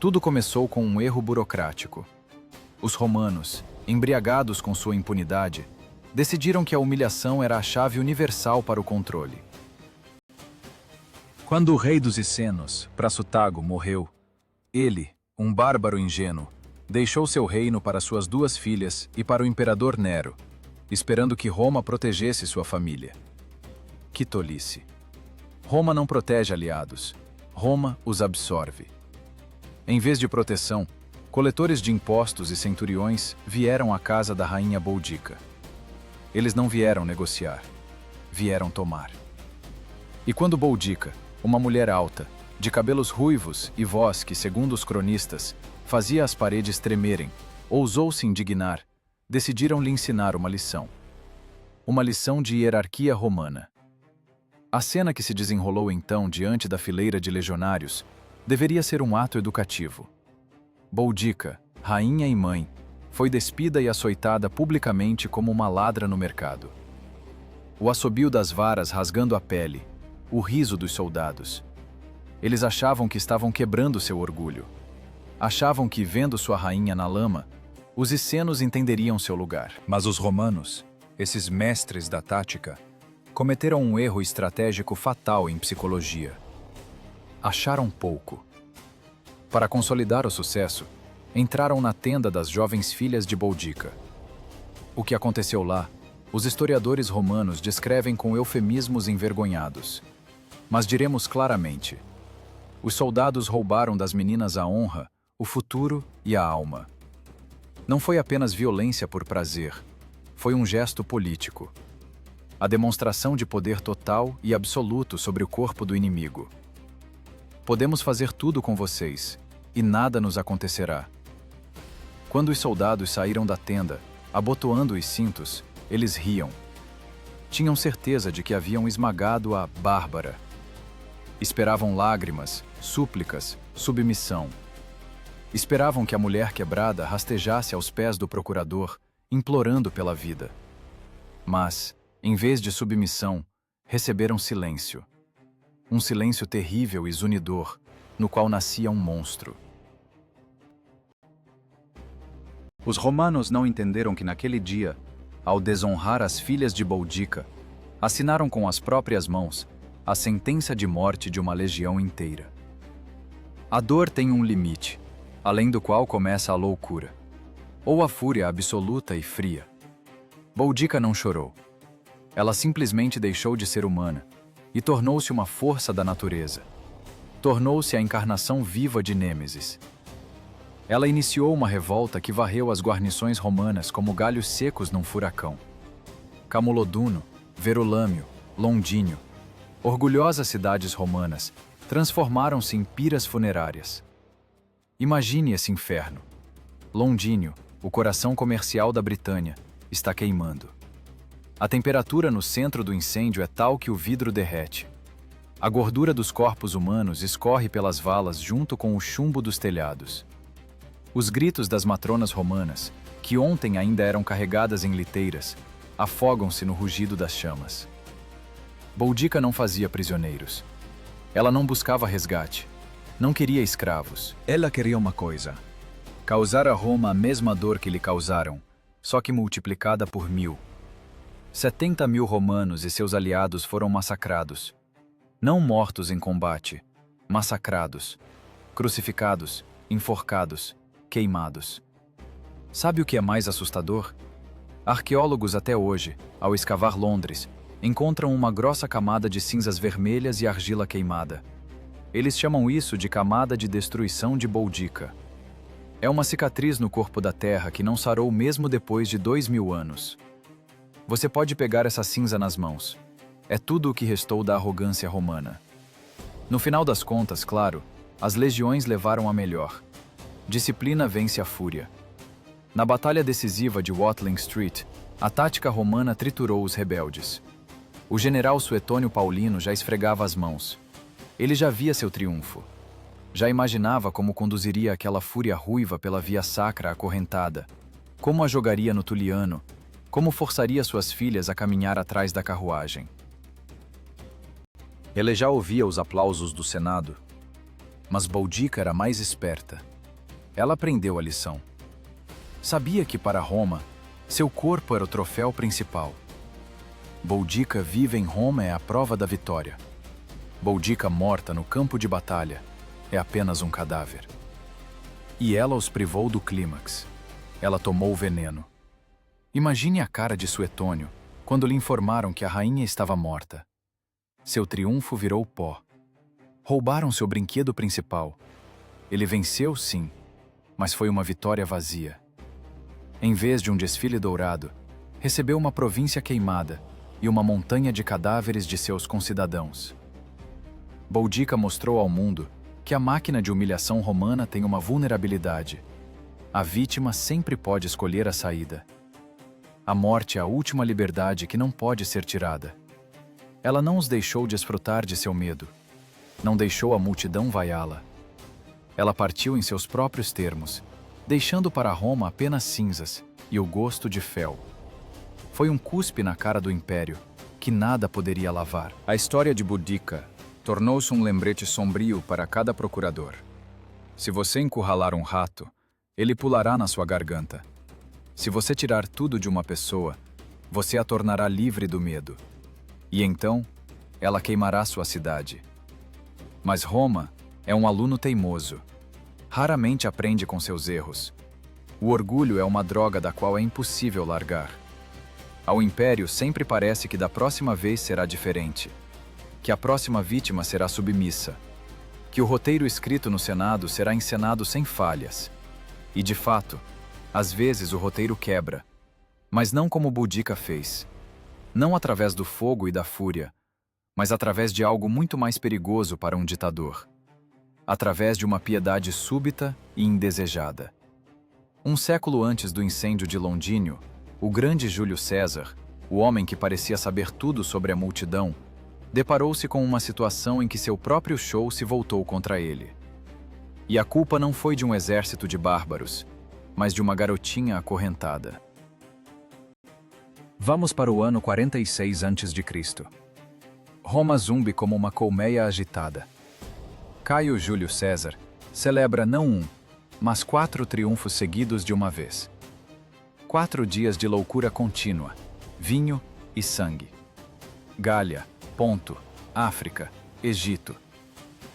Tudo começou com um erro burocrático. Os romanos, embriagados com sua impunidade, decidiram que a humilhação era a chave universal para o controle. Quando o rei dos Essenos, Prasutago, morreu, ele, um bárbaro ingênuo, deixou seu reino para suas duas filhas e para o imperador Nero, esperando que Roma protegesse sua família. Que tolice! Roma não protege aliados. Roma os absorve. Em vez de proteção, coletores de impostos e centuriões vieram à casa da rainha Boudica. Eles não vieram negociar, vieram tomar. E quando Boudica, uma mulher alta, de cabelos ruivos e voz que, segundo os cronistas, fazia as paredes tremerem, ousou se indignar, decidiram lhe ensinar uma lição. Uma lição de hierarquia romana. A cena que se desenrolou então diante da fileira de legionários deveria ser um ato educativo. Boudica, rainha e mãe, foi despida e açoitada publicamente como uma ladra no mercado. O assobio das varas rasgando a pele, o riso dos soldados. Eles achavam que estavam quebrando seu orgulho. Achavam que, vendo sua rainha na lama, os essenos entenderiam seu lugar. Mas os romanos, esses mestres da tática, cometeram um erro estratégico fatal em psicologia. Acharam pouco. Para consolidar o sucesso, entraram na tenda das jovens filhas de Boudica. O que aconteceu lá, os historiadores romanos descrevem com eufemismos envergonhados. Mas diremos claramente: os soldados roubaram das meninas a honra, o futuro e a alma. Não foi apenas violência por prazer, foi um gesto político. A demonstração de poder total e absoluto sobre o corpo do inimigo. Podemos fazer tudo com vocês, e nada nos acontecerá. Quando os soldados saíram da tenda, abotoando os cintos, eles riam. Tinham certeza de que haviam esmagado a Bárbara. Esperavam lágrimas, súplicas, submissão. Esperavam que a mulher quebrada rastejasse aos pés do procurador, implorando pela vida. Mas, em vez de submissão, receberam silêncio. Um silêncio terrível e zunidor, no qual nascia um monstro. Os romanos não entenderam que naquele dia, ao desonrar as filhas de Boudica, assinaram com as próprias mãos a sentença de morte de uma legião inteira. A dor tem um limite, além do qual começa a loucura, ou a fúria absoluta e fria. Boudica não chorou. Ela simplesmente deixou de ser humana e tornou-se uma força da natureza. Tornou-se a encarnação viva de Nêmesis. Ela iniciou uma revolta que varreu as guarnições romanas como galhos secos num furacão. Camuloduno, Verulâmio, Londínio, orgulhosas cidades romanas, transformaram-se em piras funerárias. Imagine esse inferno. Londínio, o coração comercial da Britânia, está queimando. A temperatura no centro do incêndio é tal que o vidro derrete. A gordura dos corpos humanos escorre pelas valas junto com o chumbo dos telhados. Os gritos das matronas romanas, que ontem ainda eram carregadas em liteiras, afogam-se no rugido das chamas. Boudica não fazia prisioneiros. Ela não buscava resgate. Não queria escravos. Ela queria uma coisa: causar a Roma a mesma dor que lhe causaram, só que multiplicada por 1000. 70.000 romanos e seus aliados foram massacrados. Não mortos em combate, massacrados, crucificados, enforcados, queimados. Sabe o que é mais assustador? Arqueólogos até hoje, ao escavar Londres, encontram uma grossa camada de cinzas vermelhas e argila queimada. Eles chamam isso de camada de destruição de Boudica. É uma cicatriz no corpo da Terra que não sarou mesmo depois de 2000 anos. Você pode pegar essa cinza nas mãos. É tudo o que restou da arrogância romana. No final das contas, claro, as legiões levaram a melhor. Disciplina vence a fúria. Na batalha decisiva de Watling Street, a tática romana triturou os rebeldes. O general Suetônio Paulino já esfregava as mãos. Ele já via seu triunfo. Já imaginava como conduziria aquela fúria ruiva pela via sacra acorrentada, como a jogaria no Tuliano, como forçaria suas filhas a caminhar atrás da carruagem. Ele já ouvia os aplausos do Senado, mas Boudica era mais esperta. Ela aprendeu a lição. Sabia que para Roma, seu corpo era o troféu principal. Boudica viva em Roma é a prova da vitória. Boudica morta no campo de batalha é apenas um cadáver. E ela os privou do clímax. Ela tomou o veneno. Imagine a cara de Suetônio quando lhe informaram que a rainha estava morta. Seu triunfo virou pó. Roubaram seu brinquedo principal. Ele venceu, sim, mas foi uma vitória vazia. Em vez de um desfile dourado, recebeu uma província queimada e uma montanha de cadáveres de seus concidadãos. Boudica mostrou ao mundo que a máquina de humilhação romana tem uma vulnerabilidade. A vítima sempre pode escolher a saída. A morte é a última liberdade que não pode ser tirada. Ela não os deixou desfrutar de seu medo. Não deixou a multidão vaiá-la. Ela partiu em seus próprios termos, deixando para Roma apenas cinzas e o gosto de fel. Foi um cuspe na cara do império, que nada poderia lavar. A história de Boudica tornou-se um lembrete sombrio para cada procurador. Se você encurralar um rato, ele pulará na sua garganta. Se você tirar tudo de uma pessoa, você a tornará livre do medo. E então, ela queimará sua cidade. Mas Roma é um aluno teimoso. Raramente aprende com seus erros. O orgulho é uma droga da qual é impossível largar. Ao império sempre parece que da próxima vez será diferente, que a próxima vítima será submissa, que o roteiro escrito no Senado será encenado sem falhas. E de fato, às vezes o roteiro quebra, mas não como Boudica fez. Não através do fogo e da fúria, mas através de algo muito mais perigoso para um ditador. Através de uma piedade súbita e indesejada. Um século antes do incêndio de Londínio, o grande Júlio César, o homem que parecia saber tudo sobre a multidão, deparou-se com uma situação em que seu próprio show se voltou contra ele. E a culpa não foi de um exército de bárbaros, mas de uma garotinha acorrentada. Vamos para o ano 46 a.C. Roma zumbi como uma colmeia agitada. Caio Júlio César celebra não um, mas 4 triunfos seguidos de uma vez. 4 dias de loucura contínua, vinho e sangue. Gália, Ponto, África, Egito.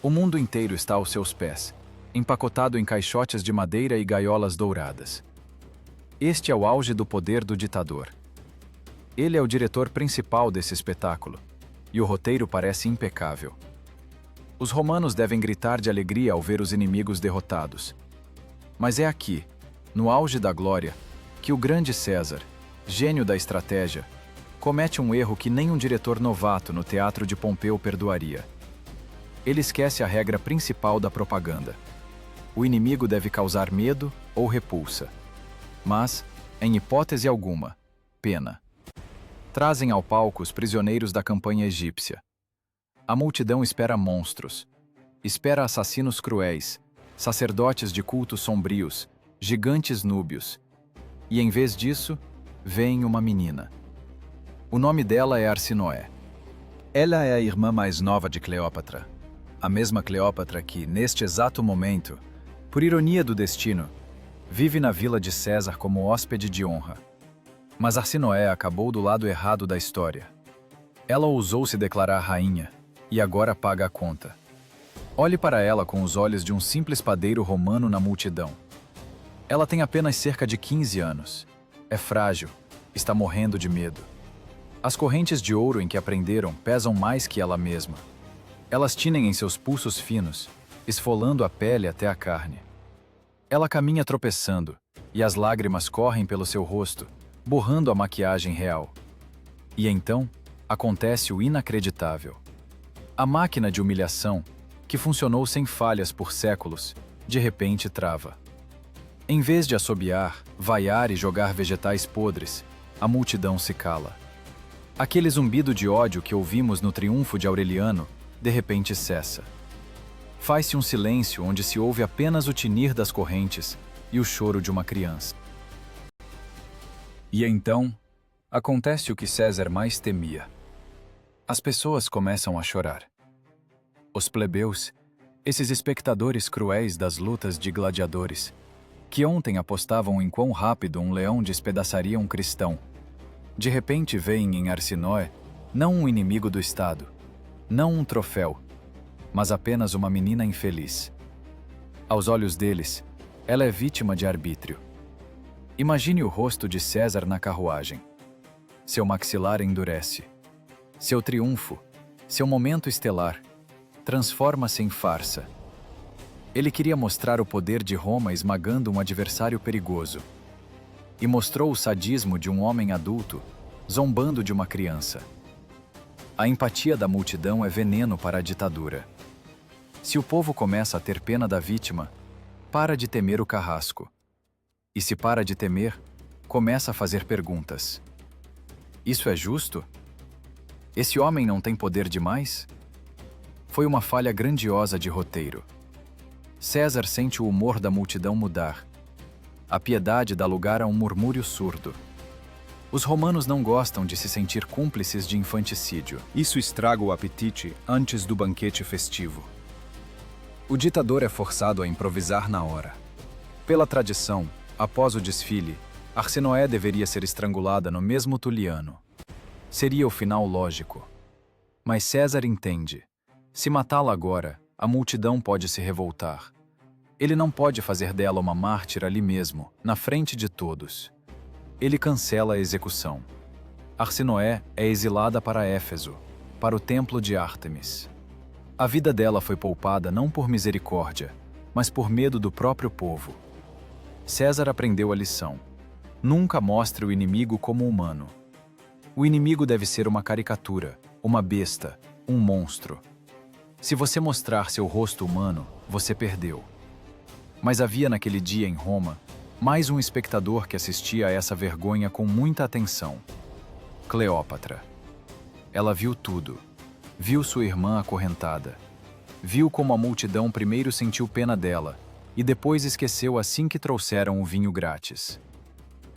O mundo inteiro está aos seus pés, empacotado em caixotes de madeira e gaiolas douradas. Este é o auge do poder do ditador. Ele é o diretor principal desse espetáculo, e o roteiro parece impecável. Os romanos devem gritar de alegria ao ver os inimigos derrotados. Mas é aqui, no auge da glória, que o grande César, gênio da estratégia, comete um erro que nem um diretor novato no teatro de Pompeu perdoaria. Ele esquece a regra principal da propaganda. O inimigo deve causar medo ou repulsa. Mas, em hipótese alguma, pena. Trazem ao palco os prisioneiros da campanha egípcia. A multidão espera monstros. Espera assassinos cruéis, sacerdotes de cultos sombrios, gigantes núbios. E em vez disso, vem uma menina. O nome dela é Arsinoé. Ela é a irmã mais nova de Cleópatra. A mesma Cleópatra que, neste exato momento, por ironia do destino, vive na vila de César como hóspede de honra. Mas Arsinoé acabou do lado errado da história. Ela ousou se declarar rainha e agora paga a conta. Olhe para ela com os olhos de um simples padeiro romano na multidão. Ela tem apenas cerca de 15 anos. É frágil, está morrendo de medo. As correntes de ouro em que a prenderam pesam mais que ela mesma. Elas tinem em seus pulsos finos, esfolando a pele até a carne. Ela caminha tropeçando, e as lágrimas correm pelo seu rosto, borrando a maquiagem real. E então, acontece o inacreditável. A máquina de humilhação, que funcionou sem falhas por séculos, de repente trava. Em vez de assobiar, vaiar e jogar vegetais podres, a multidão se cala. Aquele zumbido de ódio que ouvimos no triunfo de Aureliano, de repente cessa. Faz-se um silêncio onde se ouve apenas o tinir das correntes e o choro de uma criança. E então, acontece o que César mais temia. As pessoas começam a chorar. Os plebeus, esses espectadores cruéis das lutas de gladiadores, que ontem apostavam em quão rápido um leão despedaçaria um cristão, de repente veem em Arsinoé não um inimigo do Estado, não um troféu, mas apenas uma menina infeliz. Aos olhos deles, ela é vítima de arbítrio. Imagine o rosto de César na carruagem. Seu maxilar endurece. Seu triunfo, seu momento estelar, transforma-se em farsa. Ele queria mostrar o poder de Roma esmagando um adversário perigoso. E mostrou o sadismo de um homem adulto, zombando de uma criança. A empatia da multidão é veneno para a ditadura. Se o povo começa a ter pena da vítima, para de temer o carrasco. E se para de temer, começa a fazer perguntas. Isso é justo? Esse homem não tem poder demais? Foi uma falha grandiosa de roteiro. César sente o humor da multidão mudar. A piedade dá lugar a um murmúrio surdo. Os romanos não gostam de se sentir cúmplices de infanticídio. Isso estraga o apetite antes do banquete festivo. O ditador é forçado a improvisar na hora. Pela tradição, após o desfile, Arsinoé deveria ser estrangulada no mesmo Tuliano. Seria o final lógico. Mas César entende. Se matá-la agora, a multidão pode se revoltar. Ele não pode fazer dela uma mártir ali mesmo, na frente de todos. Ele cancela a execução. Arsinoé é exilada para Éfeso, para o templo de Ártemis. A vida dela foi poupada não por misericórdia, mas por medo do próprio povo. César aprendeu a lição. Nunca mostre o inimigo como humano. O inimigo deve ser uma caricatura, uma besta, um monstro. Se você mostrar seu rosto humano, você perdeu. Mas havia naquele dia em Roma mais um espectador que assistia a essa vergonha com muita atenção. Cleópatra. Ela viu tudo. Viu sua irmã acorrentada. Viu como a multidão primeiro sentiu pena dela e depois esqueceu assim que trouxeram o vinho grátis.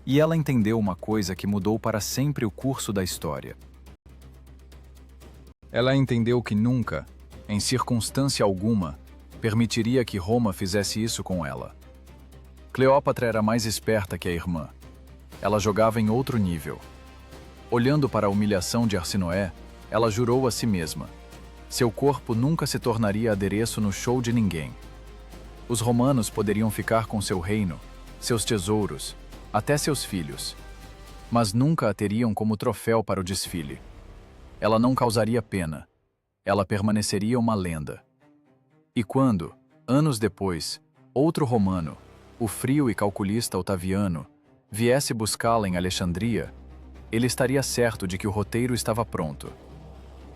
E ela entendeu uma coisa que mudou para sempre o curso da história. Ela entendeu que nunca, em circunstância alguma, permitiria que Roma fizesse isso com ela. Cleópatra era mais esperta que a irmã. Ela jogava em outro nível. Olhando para a humilhação de Arsinoé, ela jurou a si mesma. Seu corpo nunca se tornaria adereço no show de ninguém. Os romanos poderiam ficar com seu reino, seus tesouros, até seus filhos, mas nunca a teriam como troféu para o desfile. Ela não causaria pena. Ela permaneceria uma lenda. E quando, anos depois, outro romano, o frio e calculista Otaviano, viesse buscá-la em Alexandria, ele estaria certo de que o roteiro estava pronto.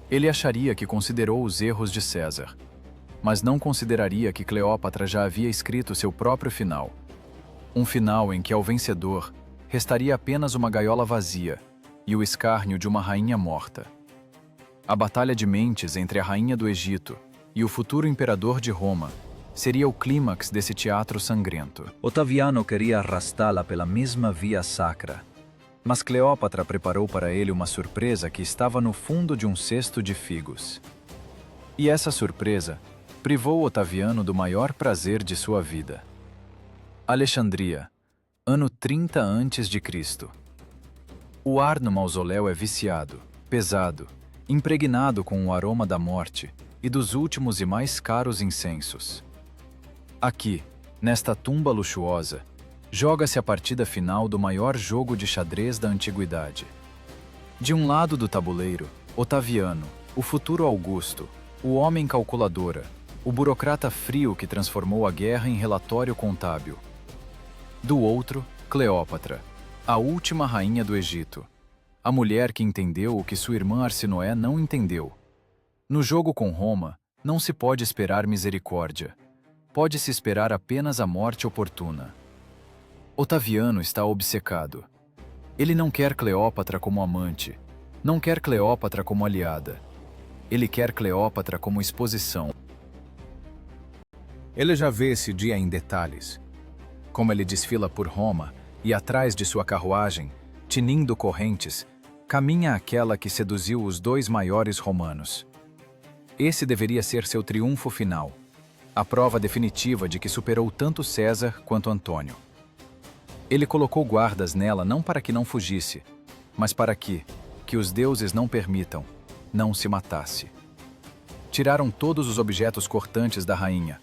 Ele acharia que considerou os erros de César, mas não consideraria que Cleópatra já havia escrito seu próprio final. Um final em que ao vencedor restaria apenas uma gaiola vazia e o escárnio de uma rainha morta. A batalha de mentes entre a rainha do Egito e o futuro imperador de Roma seria o clímax desse teatro sangrento. Otaviano queria arrastá-la pela mesma via sacra, mas Cleópatra preparou para ele uma surpresa que estava no fundo de um cesto de figos. E essa surpresa privou Otaviano do maior prazer de sua vida. Alexandria, ano 30 a.C. O ar no mausoléu é viciado, pesado, impregnado com o aroma da morte e dos últimos e mais caros incensos. Aqui, nesta tumba luxuosa, joga-se a partida final do maior jogo de xadrez da antiguidade. De um lado do tabuleiro, Otaviano, o futuro Augusto, o homem calculadora, o burocrata frio que transformou a guerra em relatório contábil. Do outro, Cleópatra, a última rainha do Egito, a mulher que entendeu o que sua irmã Arsinoé não entendeu. No jogo com Roma, não se pode esperar misericórdia. Pode-se esperar apenas a morte oportuna. Otaviano está obcecado. Ele não quer Cleópatra como amante, não quer Cleópatra como aliada. Ele quer Cleópatra como exposição. Ele já vê esse dia em detalhes. Como ele desfila por Roma e atrás de sua carruagem, tinindo correntes, caminha aquela que seduziu os dois maiores romanos. Esse deveria ser seu triunfo final, a prova definitiva de que superou tanto César quanto Antônio. Ele colocou guardas nela não para que não fugisse, mas para que os deuses não permitam, não se matasse. Tiraram todos os objetos cortantes da rainha.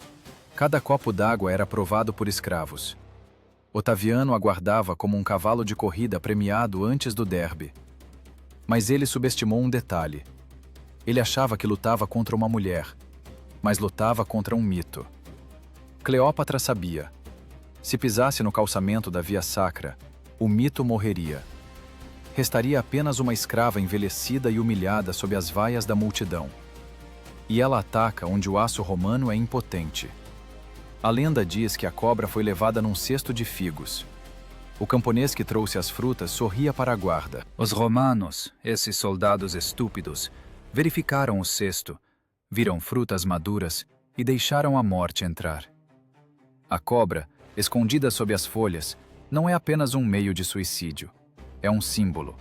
Cada copo d'água era provado por escravos. Otaviano aguardava como um cavalo de corrida premiado antes do derby. Mas ele subestimou um detalhe. Ele achava que lutava contra uma mulher, mas lutava contra um mito. Cleópatra sabia. Se pisasse no calçamento da Via Sacra, o mito morreria. Restaria apenas uma escrava envelhecida e humilhada sob as vaias da multidão. E ela ataca onde o aço romano é impotente. A lenda diz que a cobra foi levada num cesto de figos. O camponês que trouxe as frutas sorria para a guarda. Os romanos, esses soldados estúpidos, verificaram o cesto, viram frutas maduras e deixaram a morte entrar. A cobra, escondida sob as folhas, não é apenas um meio de suicídio. É um símbolo.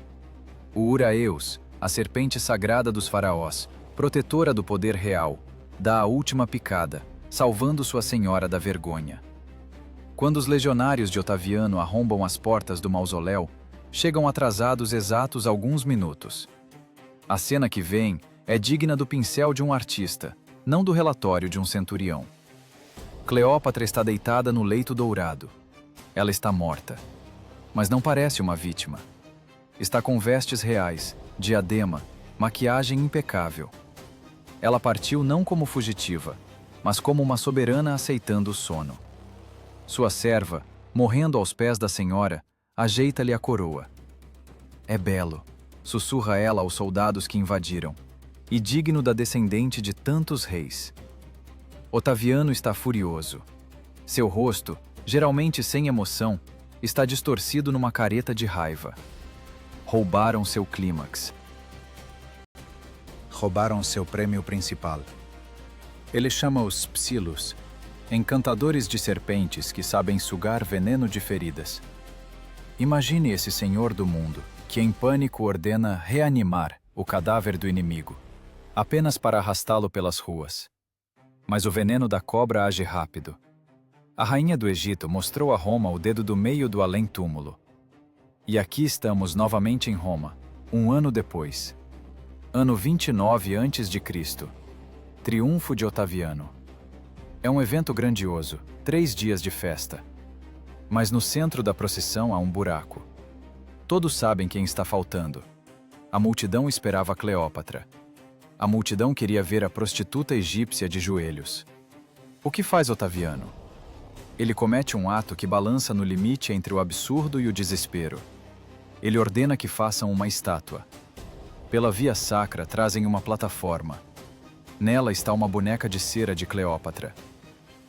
O Uraeus, a serpente sagrada dos faraós, protetora do poder real, dá a última picada, salvando sua senhora da vergonha. Quando os legionários de Otaviano arrombam as portas do mausoléu, chegam atrasados exatos alguns minutos. A cena que vem é digna do pincel de um artista, não do relatório de um centurião. Cleópatra está deitada no leito dourado. Ela está morta. Mas não parece uma vítima. Está com vestes reais, diadema, maquiagem impecável. Ela partiu não como fugitiva, mas como uma soberana aceitando o sono. Sua serva, morrendo aos pés da senhora, ajeita-lhe a coroa. É belo, sussurra ela aos soldados que invadiram, e digno da descendente de tantos reis. Otaviano está furioso. Seu rosto, geralmente sem emoção, está distorcido numa careta de raiva. Roubaram seu clímax. Roubaram seu prêmio principal. Ele chama os psilos, encantadores de serpentes que sabem sugar veneno de feridas. Imagine esse senhor do mundo, que em pânico ordena reanimar o cadáver do inimigo, apenas para arrastá-lo pelas ruas. Mas o veneno da cobra age rápido. A rainha do Egito mostrou a Roma o dedo do meio do além-túmulo. E aqui estamos novamente em Roma, um ano depois. Ano 29 a.C. Triunfo de Otaviano. É um evento grandioso, 3 dias de festa. Mas no centro da procissão há um buraco. Todos sabem quem está faltando. A multidão esperava Cleópatra. A multidão queria ver a prostituta egípcia de joelhos. O que faz Otaviano? Ele comete um ato que balança no limite entre o absurdo e o desespero. Ele ordena que façam uma estátua. Pela Via Sacra trazem uma plataforma. Nela está uma boneca de cera de Cleópatra,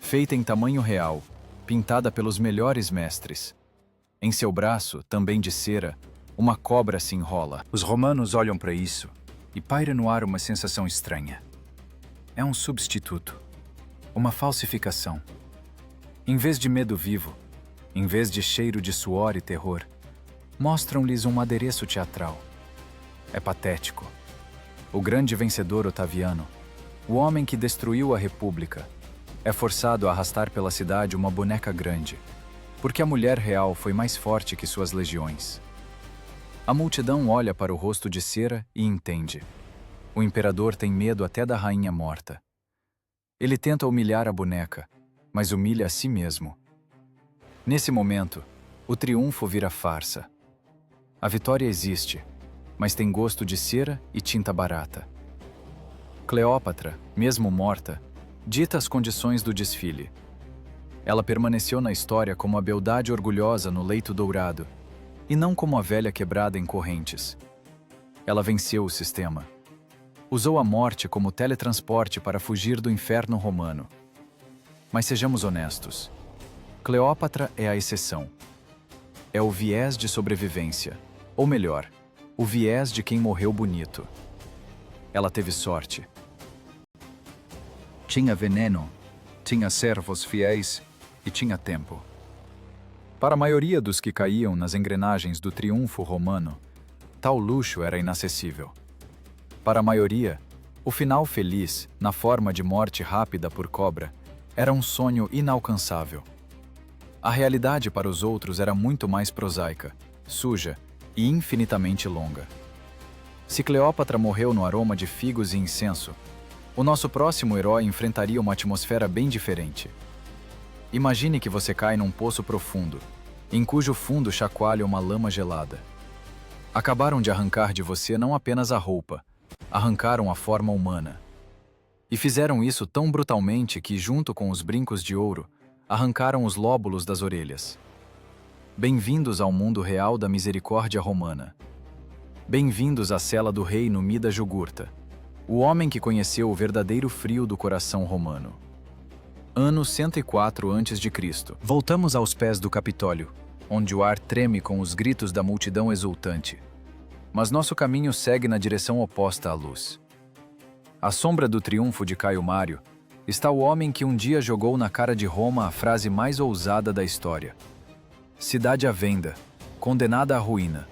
feita em tamanho real, pintada pelos melhores mestres. Em seu braço, também de cera, uma cobra se enrola. Os romanos olham para isso e paira no ar uma sensação estranha. É um substituto, uma falsificação. Em vez de medo vivo, em vez de cheiro de suor e terror, mostram-lhes um adereço teatral. É patético. O grande vencedor Otaviano, o homem que destruiu a República, é forçado a arrastar pela cidade uma boneca grande, porque a mulher real foi mais forte que suas legiões. A multidão olha para o rosto de cera e entende. O imperador tem medo até da rainha morta. Ele tenta humilhar a boneca, mas humilha a si mesmo. Nesse momento, o triunfo vira farsa. A vitória existe, mas tem gosto de cera e tinta barata. Cleópatra, mesmo morta, dita as condições do desfile. Ela permaneceu na história como a beldade orgulhosa no leito dourado, e não como a velha quebrada em correntes. Ela venceu o sistema. Usou a morte como teletransporte para fugir do inferno romano. Mas sejamos honestos. Cleópatra é a exceção. É o viés de sobrevivência, ou melhor, o viés de quem morreu bonito. Ela teve sorte. Tinha veneno, tinha servos fiéis e tinha tempo. Para a maioria dos que caíam nas engrenagens do triunfo romano, tal luxo era inacessível. Para a maioria, o final feliz, na forma de morte rápida por cobra, era um sonho inalcançável. A realidade para os outros era muito mais prosaica, suja e infinitamente longa. Se Cleópatra morreu no aroma de figos e incenso, o nosso próximo herói enfrentaria uma atmosfera bem diferente. Imagine que você cai num poço profundo, em cujo fundo chacoalha uma lama gelada. Acabaram de arrancar de você não apenas a roupa, arrancaram a forma humana. E fizeram isso tão brutalmente que, junto com os brincos de ouro, arrancaram os lóbulos das orelhas. Bem-vindos ao mundo real da misericórdia romana. Bem-vindos à cela do rei Numida Jugurta, o homem que conheceu o verdadeiro frio do coração romano. Ano 104 a.C. Voltamos aos pés do Capitólio, onde o ar treme com os gritos da multidão exultante. Mas nosso caminho segue na direção oposta à luz. À sombra do triunfo de Caio Mário, está o homem que um dia jogou na cara de Roma a frase mais ousada da história. Cidade à venda, condenada à ruína,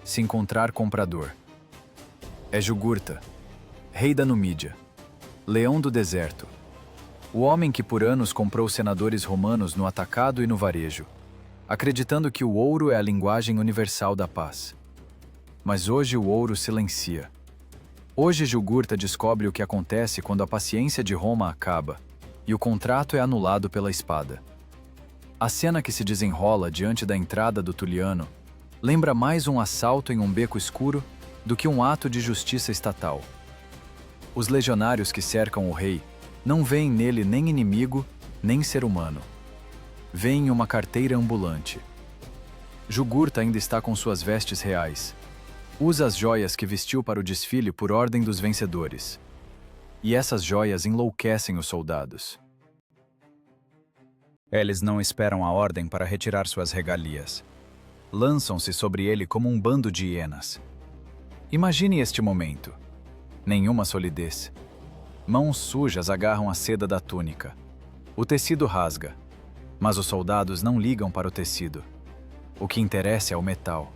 se encontrar comprador. É Jugurta, rei da Numídia, leão do deserto, o homem que por anos comprou senadores romanos no atacado e no varejo, acreditando que o ouro é a linguagem universal da paz. Mas hoje o ouro silencia. Hoje Jugurta descobre o que acontece quando a paciência de Roma acaba e o contrato é anulado pela espada. A cena que se desenrola diante da entrada do Tuliano lembra mais um assalto em um beco escuro do que um ato de justiça estatal. Os legionários que cercam o rei não veem nele nem inimigo, nem ser humano. Veem uma carteira ambulante. Jugurta ainda está com suas vestes reais. Usa as joias que vestiu para o desfile por ordem dos vencedores. E essas joias enlouquecem os soldados. Eles não esperam a ordem para retirar suas regalias. Lançam-se sobre ele como um bando de hienas. Imagine este momento. Nenhuma solidez. Mãos sujas agarram a seda da túnica. O tecido rasga, mas os soldados não ligam para o tecido. O que interessa é o metal.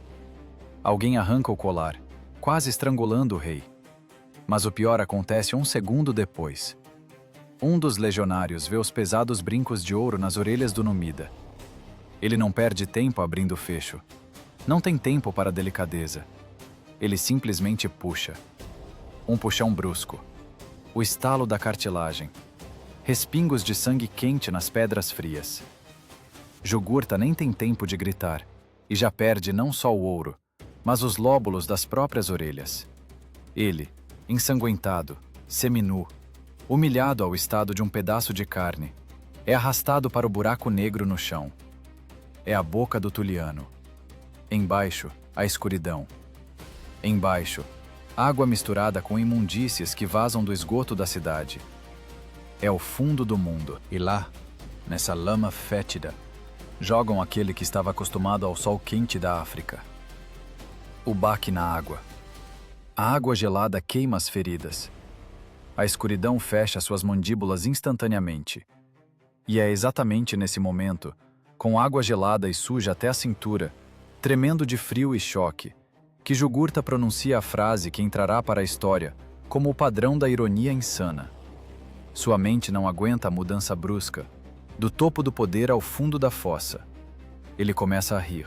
Alguém arranca o colar, quase estrangulando o rei. Mas o pior acontece um segundo depois. Um dos legionários vê os pesados brincos de ouro nas orelhas do Numida. Ele não perde tempo abrindo o fecho. Não tem tempo para delicadeza. Ele simplesmente puxa. Um puxão brusco. O estalo da cartilagem. Respingos de sangue quente nas pedras frias. Jugurta nem tem tempo de gritar, e já perde não só o ouro, mas os lóbulos das próprias orelhas. Ele, ensanguentado, seminu, humilhado ao estado de um pedaço de carne, é arrastado para o buraco negro no chão. É a boca do Tuliano. Embaixo, a escuridão. Embaixo, água misturada com imundícies que vazam do esgoto da cidade. É o fundo do mundo. E lá, nessa lama fétida, jogam aquele que estava acostumado ao sol quente da África. O baque na água. A água gelada queima as feridas. A escuridão fecha suas mandíbulas instantaneamente. E é exatamente nesse momento, com água gelada e suja até a cintura, tremendo de frio e choque, que Jugurta pronuncia a frase que entrará para a história como o padrão da ironia insana. Sua mente não aguenta a mudança brusca, do topo do poder ao fundo da fossa. Ele começa a rir.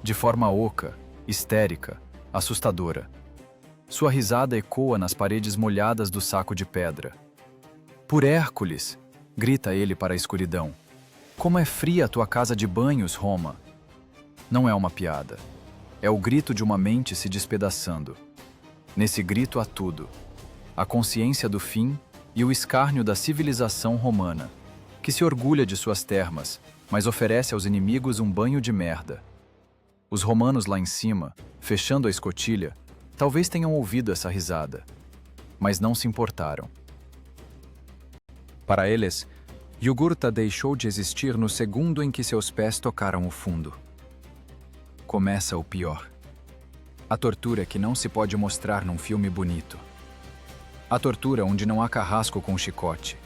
De forma oca, histérica, assustadora. Sua risada ecoa nas paredes molhadas do saco de pedra. Por Hércules! Grita ele para a escuridão. Como é fria a tua casa de banhos, Roma! Não é uma piada. É o grito de uma mente se despedaçando. Nesse grito há tudo. A consciência do fim e o escárnio da civilização romana, que se orgulha de suas termas, mas oferece aos inimigos um banho de merda. Os romanos lá em cima, fechando a escotilha, talvez tenham ouvido essa risada, mas não se importaram. Para eles, Jugurtha deixou de existir no segundo em que seus pés tocaram o fundo. Começa o pior. A tortura que não se pode mostrar num filme bonito. A tortura onde não há carrasco com chicote.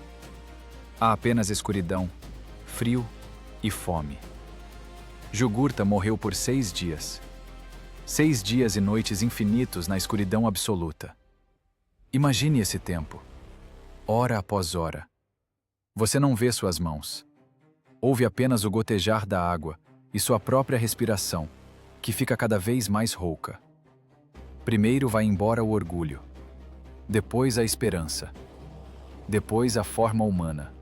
Há apenas escuridão, frio e fome. Jugurtha morreu por 6 dias. 6 dias e noites infinitos na escuridão absoluta. Imagine esse tempo. Hora após hora. Você não vê suas mãos. Ouve apenas o gotejar da água e sua própria respiração, que fica cada vez mais rouca. Primeiro vai embora o orgulho. Depois a esperança. Depois a forma humana.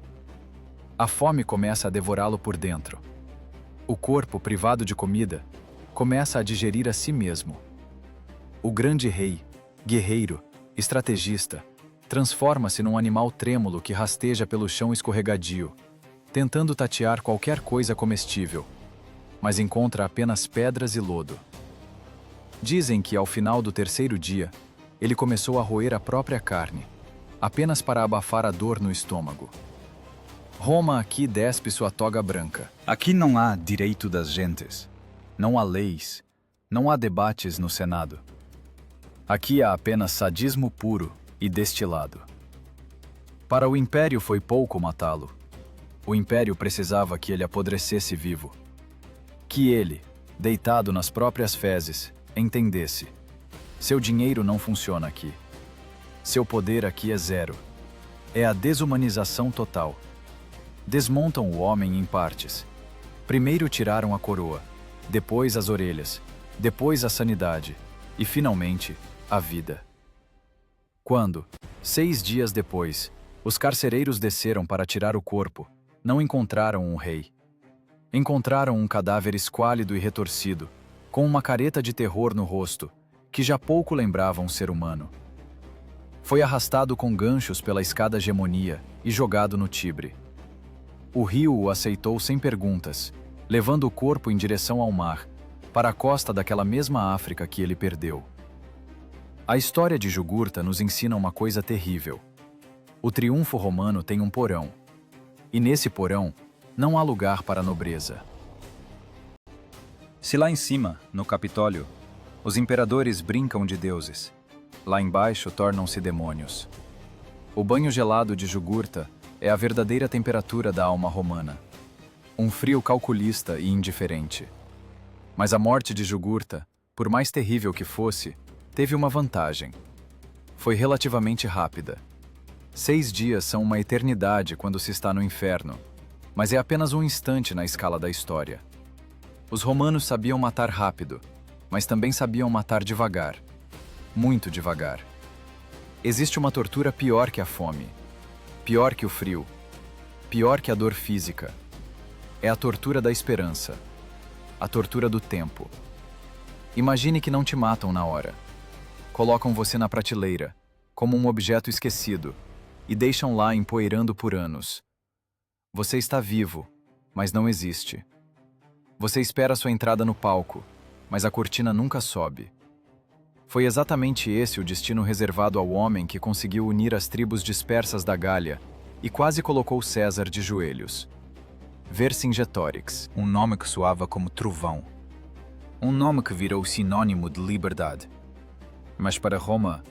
A fome começa a devorá-lo por dentro. O corpo, privado de comida, começa a digerir a si mesmo. O grande rei, guerreiro, estrategista, transforma-se num animal trêmulo que rasteja pelo chão escorregadio, tentando tatear qualquer coisa comestível, mas encontra apenas pedras e lodo. Dizem que, ao final do 3º dia, ele começou a roer a própria carne, apenas para abafar a dor no estômago. Roma aqui despe sua toga branca. Aqui não há direito das gentes, não há leis, não há debates no Senado. Aqui há apenas sadismo puro e destilado. Para o Império foi pouco matá-lo. O Império precisava que ele apodrecesse vivo. Que ele, deitado nas próprias fezes, entendesse. Seu dinheiro não funciona aqui. Seu poder aqui é zero. É a desumanização total. Desmontam o homem em partes. Primeiro tiraram a coroa, depois as orelhas, depois a sanidade e, finalmente, a vida. Quando, 6 dias depois, os carcereiros desceram para tirar o corpo, não encontraram um rei. Encontraram um cadáver esquálido e retorcido, com uma careta de terror no rosto, que já pouco lembrava um ser humano. Foi arrastado com ganchos pela escada Gemonia e jogado no Tibre. O rio o aceitou sem perguntas, levando o corpo em direção ao mar, para a costa daquela mesma África que ele perdeu. A história de Jugurtha nos ensina uma coisa terrível. O triunfo romano tem um porão, e nesse porão não há lugar para a nobreza. Se lá em cima, no Capitólio, os imperadores brincam de deuses, lá embaixo tornam-se demônios. O banho gelado de Jugurtha é a verdadeira temperatura da alma romana. Um frio calculista e indiferente. Mas a morte de Jugurtha, por mais terrível que fosse, teve uma vantagem. Foi relativamente rápida. 6 dias são uma eternidade quando se está no inferno, mas é apenas um instante na escala da história. Os romanos sabiam matar rápido, mas também sabiam matar devagar. Muito devagar. Existe uma tortura pior que a fome, pior que o frio, pior que a dor física. É a tortura da esperança, a tortura do tempo. Imagine que não te matam na hora. Colocam você na prateleira, como um objeto esquecido, e deixam lá empoeirando por anos. Você está vivo, mas não existe. Você espera sua entrada no palco, mas a cortina nunca sobe. Foi exatamente esse o destino reservado ao homem que conseguiu unir as tribos dispersas da Gália e quase colocou César de joelhos. Vercingetorix, um nome que soava como trovão. Um nome que virou sinônimo de liberdade. Mas para Roma,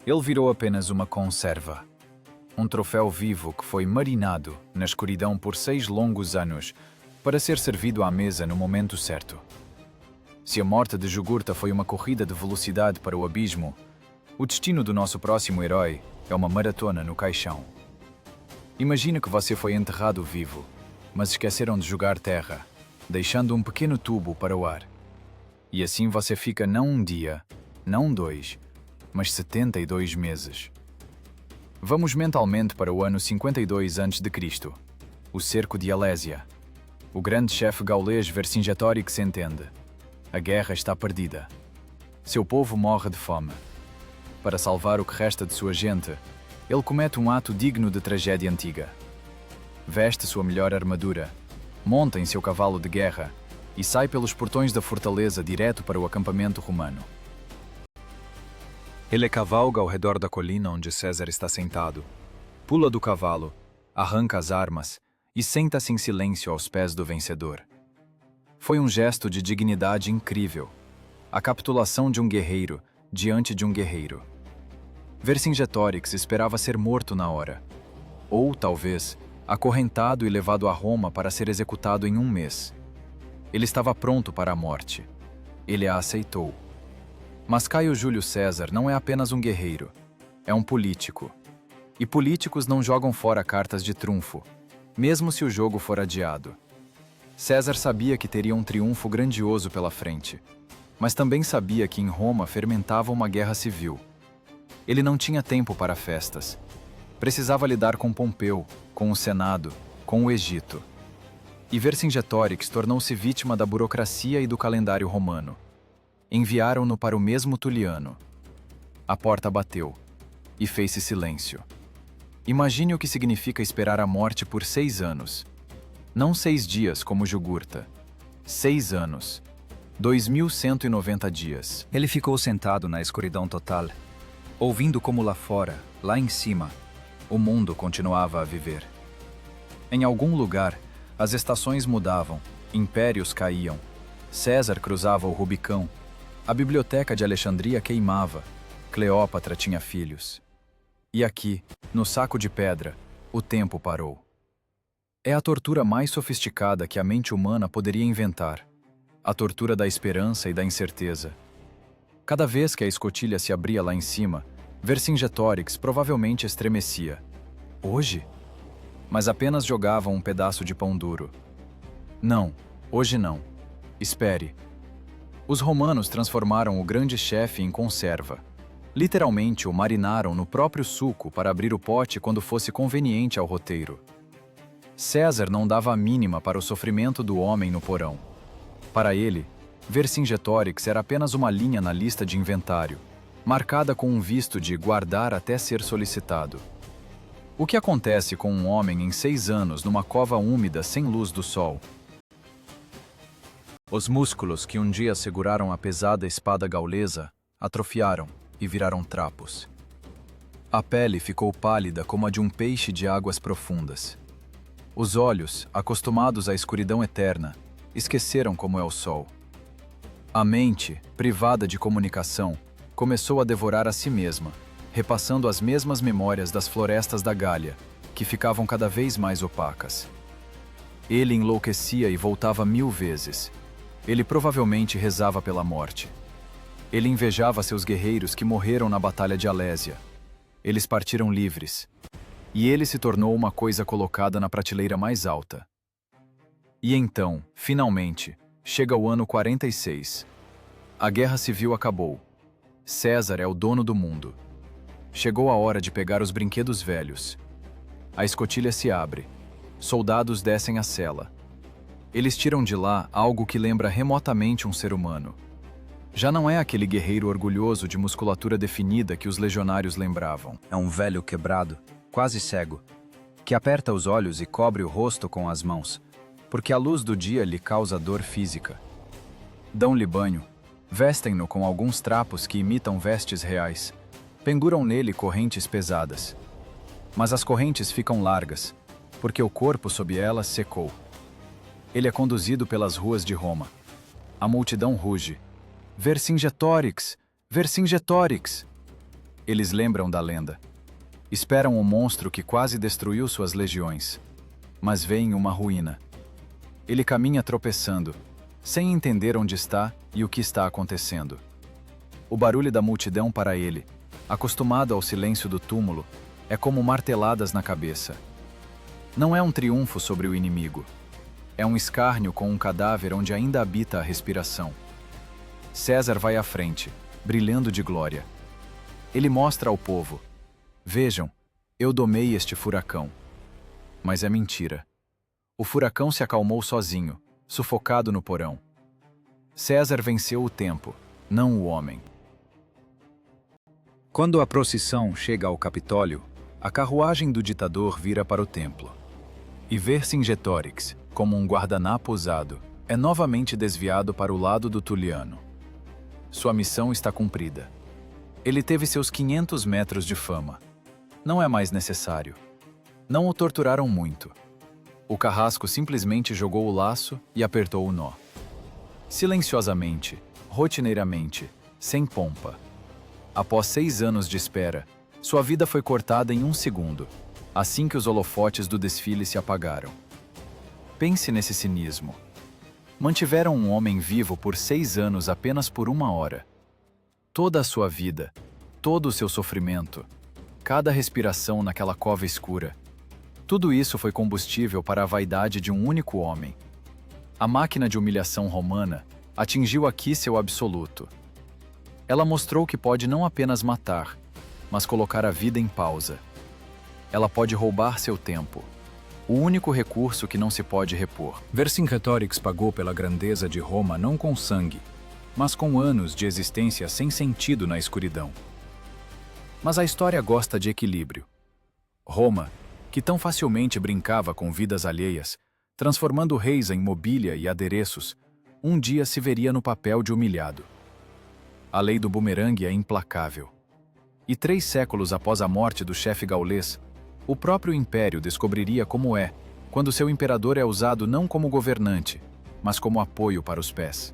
ele virou apenas uma conserva. Um troféu vivo que foi marinado na escuridão por 6 longos anos para ser servido à mesa no momento certo. Se a morte de Jugurtha foi uma corrida de velocidade para o abismo, o destino do nosso próximo herói é uma maratona no caixão. Imagine que você foi enterrado vivo, mas esqueceram de jogar terra, deixando um pequeno tubo para o ar. E assim você fica não um dia, não 2, mas 72 meses. Vamos mentalmente para o ano 52 a.C., o cerco de Alésia. O grande chefe gaulês Vercingetorix entende. A guerra está perdida. Seu povo morre de fome. Para salvar o que resta de sua gente, ele comete um ato digno de tragédia antiga. Veste sua melhor armadura, monta em seu cavalo de guerra e sai pelos portões da fortaleza direto para o acampamento romano. Ele cavalga ao redor da colina onde César está sentado, pula do cavalo, arranca as armas e senta-se em silêncio aos pés do vencedor. Foi um gesto de dignidade incrível, a capitulação de um guerreiro diante de um guerreiro. Vercingetorix esperava ser morto na hora, ou, talvez, acorrentado e levado a Roma para ser executado em 1 mês. Ele estava pronto para a morte. Ele a aceitou. Mas Caio Júlio César não é apenas um guerreiro, é um político. E políticos não jogam fora cartas de trunfo, mesmo se o jogo for adiado. César sabia que teria um triunfo grandioso pela frente, mas também sabia que em Roma fermentava uma guerra civil. Ele não tinha tempo para festas. Precisava lidar com Pompeu, com o Senado, com o Egito. E Vercingetorix tornou-se vítima da burocracia e do calendário romano. Enviaram-no para o mesmo Tuliano. A porta bateu, e fez-se silêncio. Imagine o que significa esperar a morte por 6 anos. Não 6 dias como Jugurta. 6 anos. 2190 dias. Ele ficou sentado na escuridão total, ouvindo como lá fora, lá em cima, o mundo continuava a viver. Em algum lugar, as estações mudavam, impérios caíam, César cruzava o Rubicão, a biblioteca de Alexandria queimava, Cleópatra tinha filhos. E aqui, no saco de pedra, o tempo parou. É a tortura mais sofisticada que a mente humana poderia inventar, a tortura da esperança e da incerteza. Cada vez que a escotilha se abria lá em cima, Vercingetorix provavelmente estremecia. Hoje? Mas apenas jogava um pedaço de pão duro. Não, hoje não. Espere. Os romanos transformaram o grande chefe em conserva. Literalmente o marinaram no próprio suco para abrir o pote quando fosse conveniente ao roteiro. César não dava a mínima para o sofrimento do homem no porão. Para ele, Vercingetorix era apenas uma linha na lista de inventário, marcada com um visto de guardar até ser solicitado. O que acontece com um homem em 6 anos numa cova úmida sem luz do sol? Os músculos que um dia seguraram a pesada espada gaulesa atrofiaram e viraram trapos. A pele ficou pálida como a de um peixe de águas profundas. Os olhos, acostumados à escuridão eterna, esqueceram como é o sol. A mente, privada de comunicação, começou a devorar a si mesma, repassando as mesmas memórias das florestas da Gália, que ficavam cada vez mais opacas. Ele enlouquecia e voltava 1000 vezes. Ele provavelmente rezava pela morte. Ele invejava seus guerreiros que morreram na Batalha de Alésia. Eles partiram livres. E ele se tornou uma coisa colocada na prateleira mais alta. E então, finalmente, chega o ano 46. A guerra civil acabou. César é o dono do mundo. Chegou a hora de pegar os brinquedos velhos. A escotilha se abre. Soldados descem a cela. Eles tiram de lá algo que lembra remotamente um ser humano. Já não é aquele guerreiro orgulhoso de musculatura definida que os legionários lembravam. É um velho quebrado, quase cego, que aperta os olhos e cobre o rosto com as mãos, porque a luz do dia lhe causa dor física. Dão-lhe banho, vestem-no com alguns trapos que imitam vestes reais, penduram nele correntes pesadas. Mas as correntes ficam largas, porque o corpo sob elas secou. Ele é conduzido pelas ruas de Roma. A multidão ruge. Vercingetorix! Vercingetorix! Eles lembram da lenda. Esperam o monstro que quase destruiu suas legiões. Mas veem uma ruína. Ele caminha tropeçando, sem entender onde está e o que está acontecendo. O barulho da multidão para ele, acostumado ao silêncio do túmulo, é como marteladas na cabeça. Não é um triunfo sobre o inimigo. É um escárnio com um cadáver onde ainda habita a respiração. César vai à frente, brilhando de glória. Ele mostra ao povo: vejam, eu domei este furacão. Mas é mentira. O furacão se acalmou sozinho, sufocado no porão. César venceu o tempo, não o homem. Quando a procissão chega ao Capitólio, a carruagem do ditador vira para o templo. E Vercingetorix, como um guardanapo usado, é novamente desviado para o lado do Tuliano. Sua missão está cumprida. Ele teve seus 500 metros de fama. Não é mais necessário. Não o torturaram muito. O carrasco simplesmente jogou o laço e apertou o nó. Silenciosamente, rotineiramente, sem pompa. Após 6 anos de espera, sua vida foi cortada em 1 segundo, assim que os holofotes do desfile se apagaram. Pense nesse cinismo. Mantiveram um homem vivo por 6 anos apenas por 1 hora. Toda a sua vida, todo o seu sofrimento, cada respiração naquela cova escura, tudo isso foi combustível para a vaidade de um único homem. A máquina de humilhação romana atingiu aqui seu absoluto. Ela mostrou que pode não apenas matar, mas colocar a vida em pausa. Ela pode roubar seu tempo, o único recurso que não se pode repor. Vercingetorix pagou pela grandeza de Roma não com sangue, mas com anos de existência sem sentido na escuridão. Mas a história gosta de equilíbrio. Roma, que tão facilmente brincava com vidas alheias, transformando reis em mobília e adereços, um dia se veria no papel de humilhado. A lei do bumerangue é implacável. E 3 séculos após a morte do chefe gaulês, o próprio império descobriria como é, quando seu imperador é usado não como governante, mas como apoio para os pés.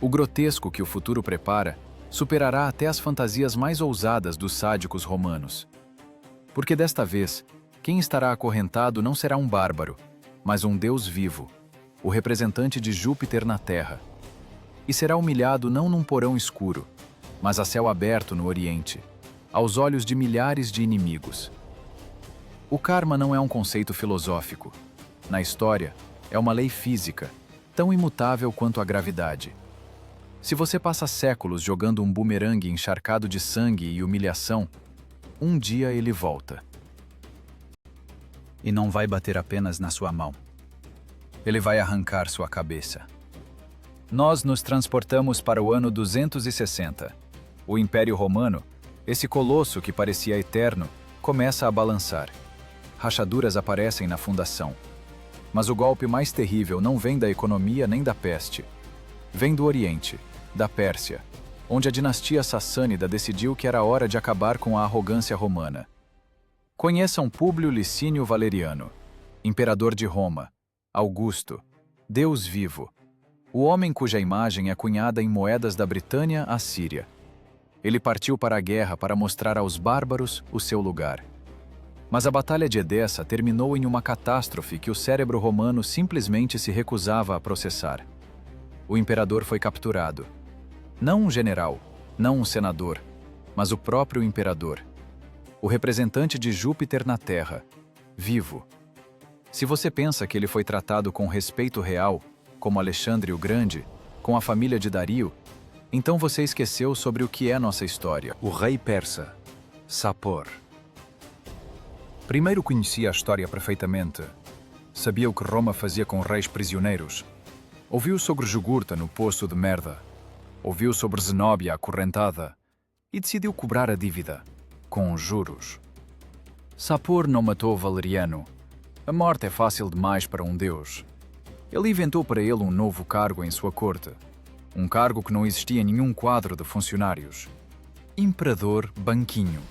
O grotesco que o futuro prepara superará até as fantasias mais ousadas dos sádicos romanos. Porque desta vez, quem estará acorrentado não será um bárbaro, mas um deus vivo, o representante de Júpiter na terra. E será humilhado não num porão escuro, mas a céu aberto no Oriente, aos olhos de milhares de inimigos. O karma não é um conceito filosófico. Na história, é uma lei física, tão imutável quanto a gravidade. Se você passa séculos jogando um bumerangue encharcado de sangue e humilhação, um dia ele volta. E não vai bater apenas na sua mão. Ele vai arrancar sua cabeça. Nós nos transportamos para o ano 260. O Império Romano, esse colosso que parecia eterno, começa a balançar. Rachaduras aparecem na fundação. Mas o golpe mais terrível não vem da economia nem da peste. Vem do Oriente, da Pérsia, onde a dinastia sassânida decidiu que era hora de acabar com a arrogância romana. Conheçam Públio Licínio Valeriano, imperador de Roma, Augusto, Deus vivo, o homem cuja imagem é cunhada em moedas da Britânia à Síria. Ele partiu para a guerra para mostrar aos bárbaros o seu lugar. Mas a Batalha de Edessa terminou em uma catástrofe que o cérebro romano simplesmente se recusava a processar. O imperador foi capturado. Não um general, não um senador, mas o próprio imperador. O representante de Júpiter na Terra, vivo. Se você pensa que ele foi tratado com respeito real, como Alexandre o Grande, com a família de Dario, então você esqueceu sobre o que é nossa história. O rei persa, Sapor. Primeiro conhecia a história perfeitamente. Sabia o que Roma fazia com reis prisioneiros. Ouviu sobre Jugurta no poço de merda. Ouviu sobre Zenóbia acorrentada. E decidiu cobrar a dívida, com juros. Sapor não matou Valeriano. A morte é fácil demais para um deus. Ele inventou para ele um novo cargo em sua corte. Um cargo que não existia em nenhum quadro de funcionários. Imperador Banquinho.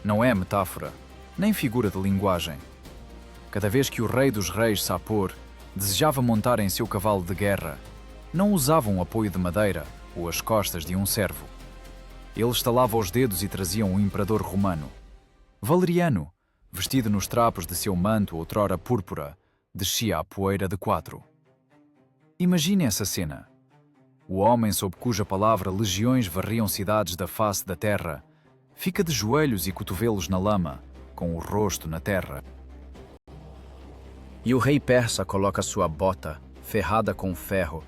Não é metáfora, nem figura de linguagem. Cada vez que o rei dos reis, Sapor, desejava montar em seu cavalo de guerra, não usava um apoio de madeira ou as costas de um servo. Ele estalava os dedos e trazia um imperador romano. Valeriano, vestido nos trapos de seu manto outrora púrpura, descia a poeira de 4. Imagine essa cena. O homem sob cuja palavra legiões varriam cidades da face da terra, fica de joelhos e cotovelos na lama, com o rosto na terra. E o rei persa coloca sua bota, ferrada com ferro,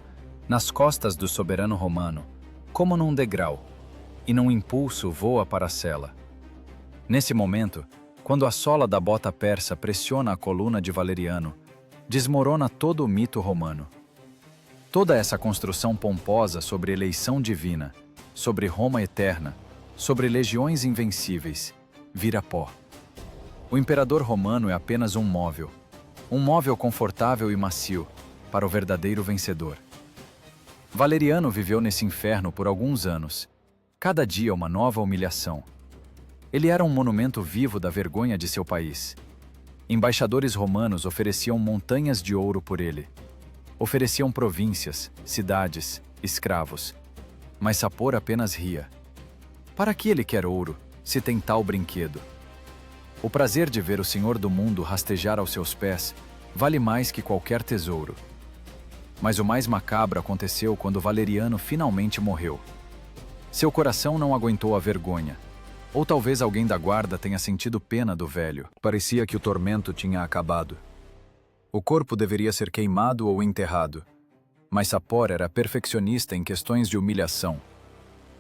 nas costas do soberano romano, como num degrau, e num impulso voa para a cela. Nesse momento, quando a sola da bota persa pressiona a coluna de Valeriano, desmorona todo o mito romano. Toda essa construção pomposa sobre eleição divina, sobre Roma eterna, sobre legiões invencíveis, vira pó. O imperador romano é apenas um móvel confortável e macio para o verdadeiro vencedor. Valeriano viveu nesse inferno por alguns anos, cada dia uma nova humilhação. Ele era um monumento vivo da vergonha de seu país. Embaixadores romanos ofereciam montanhas de ouro por ele. Ofereciam províncias, cidades, escravos. Mas Sapor apenas ria. Para que ele quer ouro, se tem tal brinquedo? O prazer de ver o Senhor do mundo rastejar aos seus pés vale mais que qualquer tesouro. Mas o mais macabro aconteceu quando Valeriano finalmente morreu. Seu coração não aguentou a vergonha. Ou talvez alguém da guarda tenha sentido pena do velho. Parecia que o tormento tinha acabado. O corpo deveria ser queimado ou enterrado. Mas Sapor era perfeccionista em questões de humilhação.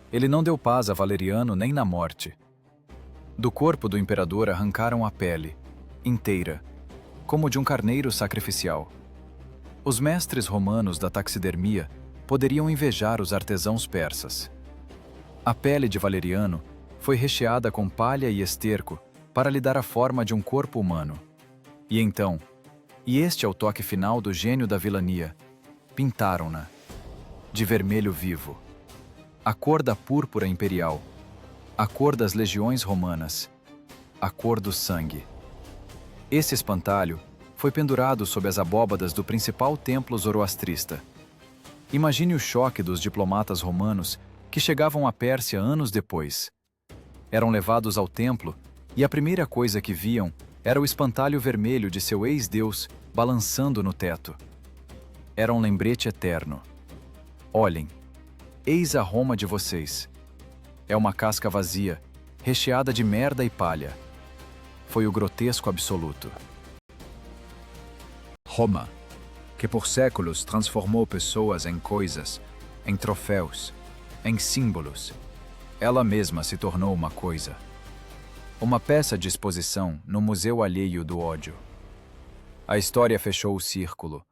Ele não deu paz a Valeriano nem na morte. Do corpo do imperador arrancaram a pele, inteira, como de um carneiro sacrificial. Os mestres romanos da taxidermia poderiam invejar os artesãos persas. A pele de Valeriano foi recheada com palha e esterco para lhe dar a forma de um corpo humano. E então, e este é o toque final do gênio da vilania, pintaram-na de vermelho vivo, a cor da púrpura imperial, a cor das legiões romanas, a cor do sangue. Esse espantalho foi pendurado sob as abóbadas do principal templo zoroastrista. Imagine o choque dos diplomatas romanos que chegavam à Pérsia anos depois. Eram levados ao templo e a primeira coisa que viam era o espantalho vermelho de seu ex-deus balançando no teto. Era um lembrete eterno. Olhem, eis a Roma de vocês. É uma casca vazia, recheada de merda e palha. Foi o grotesco absoluto. Roma, que por séculos transformou pessoas em coisas, em troféus, em símbolos, ela mesma se tornou uma coisa. Uma peça de exposição no museu alheio do ódio. A história fechou o círculo.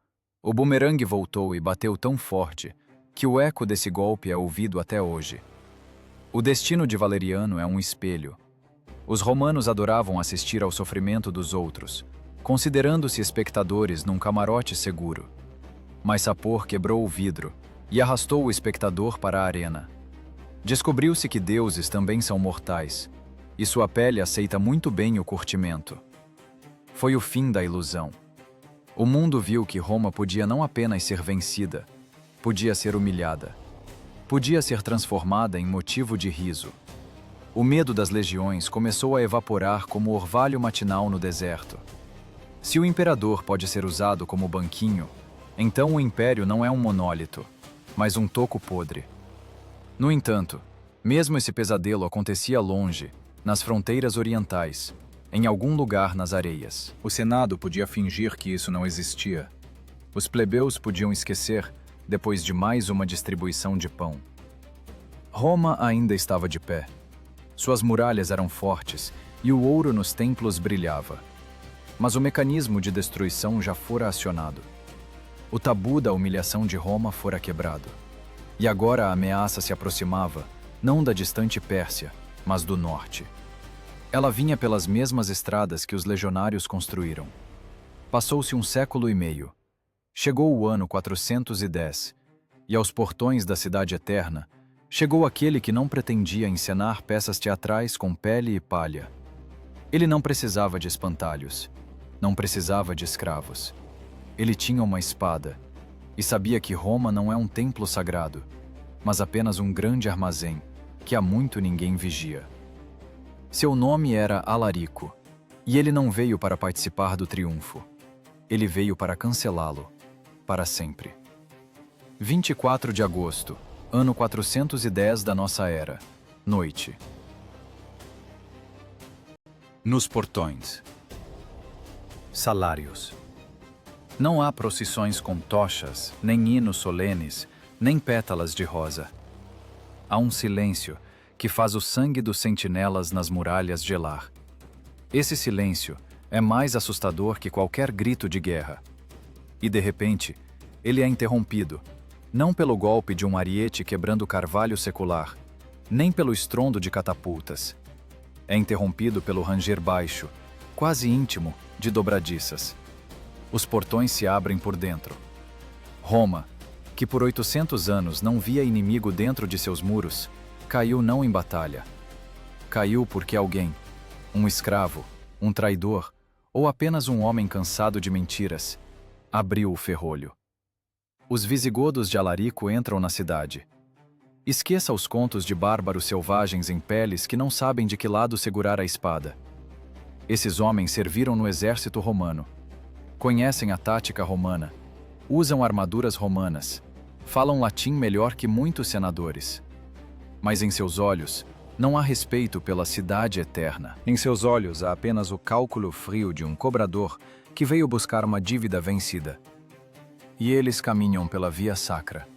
O bumerangue voltou e bateu tão forte que o eco desse golpe é ouvido até hoje. O destino de Valeriano é um espelho. Os romanos adoravam assistir ao sofrimento dos outros, considerando-se espectadores num camarote seguro. Mas Sapor quebrou o vidro e arrastou o espectador para a arena. Descobriu-se que deuses também são mortais, e sua pele aceita muito bem o curtimento. Foi o fim da ilusão. O mundo viu que Roma podia não apenas ser vencida, podia ser humilhada. Podia ser transformada em motivo de riso. O medo das legiões começou a evaporar como orvalho matinal no deserto. Se o imperador pode ser usado como banquinho, então o império não é um monólito, mas um toco podre. No entanto, mesmo esse pesadelo acontecia longe, nas fronteiras orientais, em algum lugar nas areias. O Senado podia fingir que isso não existia. Os plebeus podiam esquecer depois de mais uma distribuição de pão. Roma ainda estava de pé. Suas muralhas eram fortes e o ouro nos templos brilhava. Mas o mecanismo de destruição já fora acionado. O tabu da humilhação de Roma fora quebrado. E agora a ameaça se aproximava, não da distante Pérsia, mas do norte. Ela vinha pelas mesmas estradas que os legionários construíram. Passou-se um século e meio. Chegou o ano 410, e aos portões da cidade eterna, chegou aquele que não pretendia encenar peças teatrais com pele e palha. Ele não precisava de espantalhos, não precisava de escravos. Ele tinha uma espada, e sabia que Roma não é um templo sagrado, mas apenas um grande armazém, que há muito ninguém vigia. Seu nome era Alarico, e ele não veio para participar do triunfo. Ele veio para cancelá-lo, para sempre. 24 de agosto, ano 410 da nossa era, noite. Nos portões. Salários. Não há procissões com tochas, nem hinos solenes, nem pétalas de rosa. Há um silêncio que faz o sangue dos sentinelas nas muralhas gelar. Esse silêncio é mais assustador que qualquer grito de guerra. E de repente, ele é interrompido, não pelo golpe de um ariete quebrando o carvalho secular, nem pelo estrondo de catapultas. É interrompido pelo ranger baixo, quase íntimo, de dobradiças. Os portões se abrem por dentro. Roma, que por 800 anos não via inimigo dentro de seus muros, caiu não em batalha. Caiu porque alguém, um escravo, um traidor, ou apenas um homem cansado de mentiras, abriu o ferrolho. Os visigodos de Alarico entram na cidade. Esqueça os contos de bárbaros selvagens em peles que não sabem de que lado segurar a espada. Esses homens serviram no exército romano. Conhecem a tática romana, usam armaduras romanas, falam latim melhor que muitos senadores. Mas em seus olhos, não há respeito pela cidade eterna. Em seus olhos há apenas o cálculo frio de um cobrador que veio buscar uma dívida vencida. E eles caminham pela via sacra,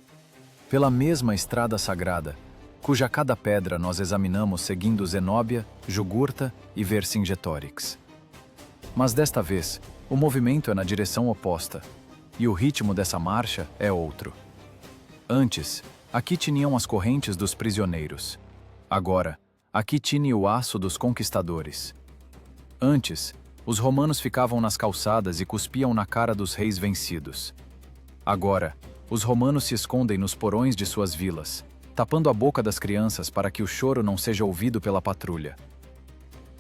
pela mesma estrada sagrada, cuja cada pedra nós examinamos seguindo Zenóbia, Jugurta e Vercingetorix. Mas desta vez, o movimento é na direção oposta, e o ritmo dessa marcha é outro. Antes, aqui tinham as correntes dos prisioneiros. Agora, aqui tine o aço dos conquistadores. Antes, os romanos ficavam nas calçadas e cuspiam na cara dos reis vencidos. Agora, os romanos se escondem nos porões de suas vilas, tapando a boca das crianças para que o choro não seja ouvido pela patrulha.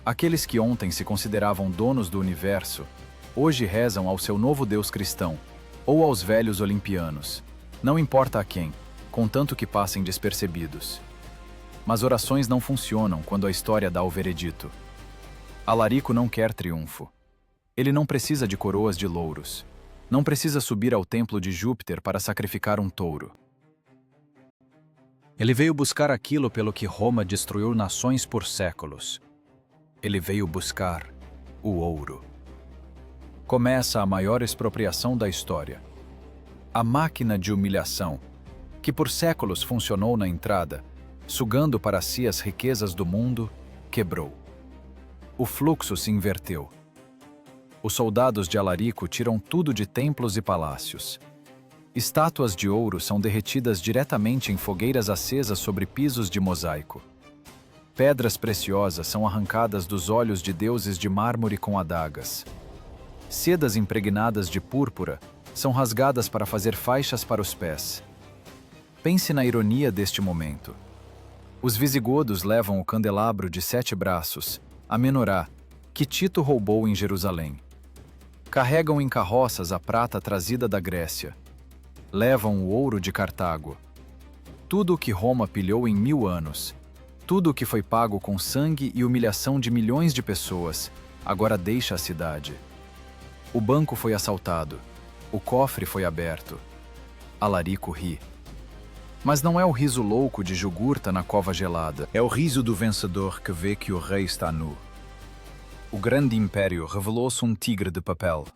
Aqueles que ontem se consideravam donos do universo, hoje rezam ao seu novo Deus cristão, ou aos velhos olimpianos, não importa a quem, contanto que passem despercebidos. Mas orações não funcionam quando a história dá o veredito. Alarico não quer triunfo. Ele não precisa de coroas de louros. Não precisa subir ao templo de Júpiter para sacrificar um touro. Ele veio buscar aquilo pelo que Roma destruiu nações por séculos. Ele veio buscar o ouro. Começa a maior expropriação da história. A máquina de humilhação, que por séculos funcionou na entrada, sugando para si as riquezas do mundo, quebrou. O fluxo se inverteu. Os soldados de Alarico tiram tudo de templos e palácios. Estátuas de ouro são derretidas diretamente em fogueiras acesas sobre pisos de mosaico. Pedras preciosas são arrancadas dos olhos de deuses de mármore com adagas. Sedas impregnadas de púrpura são rasgadas para fazer faixas para os pés. Pense na ironia deste momento. Os visigodos levam o candelabro de 7 braços, a menorá, que Tito roubou em Jerusalém. Carregam em carroças a prata trazida da Grécia. Levam o ouro de Cartago. Tudo o que Roma pilhou em 1000 anos, tudo o que foi pago com sangue e humilhação de milhões de pessoas, agora deixa a cidade. O banco foi assaltado. O cofre foi aberto. Alarico ri. Mas não é o riso louco de Jugurta na cova gelada. É o riso do vencedor que vê que o rei está nu. O grande império revelou-se um tigre de papel.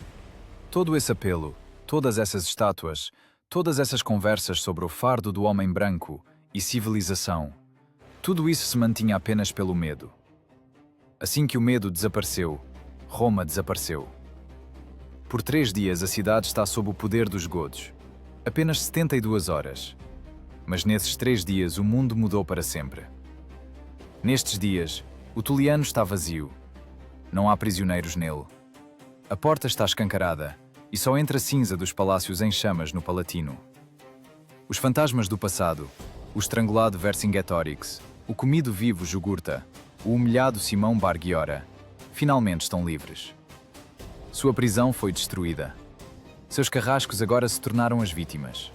Todo esse apelo, todas essas estátuas, todas essas conversas sobre o fardo do homem branco e civilização, tudo isso se mantinha apenas pelo medo. Assim que o medo desapareceu, Roma desapareceu. Por 3 dias a cidade está sob o poder dos godos. Apenas 72 horas. Mas nesses 3 dias o mundo mudou para sempre. Nestes dias, o Tuliano está vazio. Não há prisioneiros nele. A porta está escancarada e só entra cinza dos palácios em chamas no Palatino. Os fantasmas do passado, o estrangulado Vercingetorix, o comido vivo Jugurta, o humilhado Simão Bargiora, finalmente estão livres. Sua prisão foi destruída. Seus carrascos agora se tornaram as vítimas.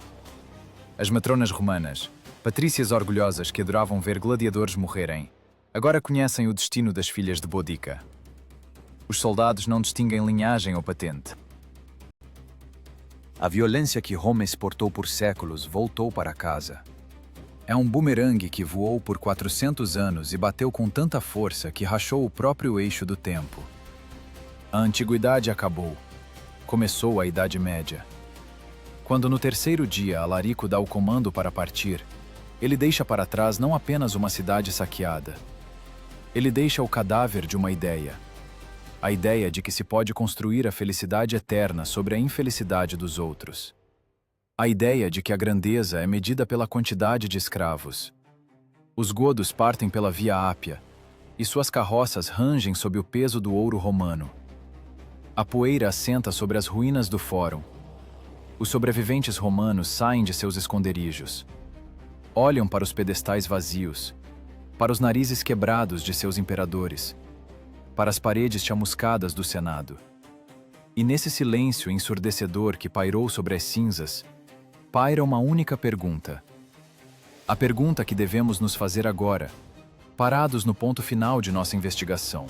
As matronas romanas, patrícias orgulhosas que adoravam ver gladiadores morrerem, agora conhecem o destino das filhas de Boudica. Os soldados não distinguem linhagem ou patente. A violência que Roma exportou por séculos voltou para casa. É um bumerangue que voou por 400 anos e bateu com tanta força que rachou o próprio eixo do tempo. A antiguidade acabou. Começou a Idade Média. Quando no terceiro dia Alarico dá o comando para partir, ele deixa para trás não apenas uma cidade saqueada. Ele deixa o cadáver de uma ideia. A ideia de que se pode construir a felicidade eterna sobre a infelicidade dos outros. A ideia de que a grandeza é medida pela quantidade de escravos. Os godos partem pela Via Ápia, e suas carroças rangem sob o peso do ouro romano. A poeira assenta sobre as ruínas do Fórum. Os sobreviventes romanos saem de seus esconderijos. Olham para os pedestais vazios, para os narizes quebrados de seus imperadores, para as paredes chamuscadas do Senado. E nesse silêncio ensurdecedor que pairou sobre as cinzas, paira uma única pergunta. A pergunta que devemos nos fazer agora, parados no ponto final de nossa investigação.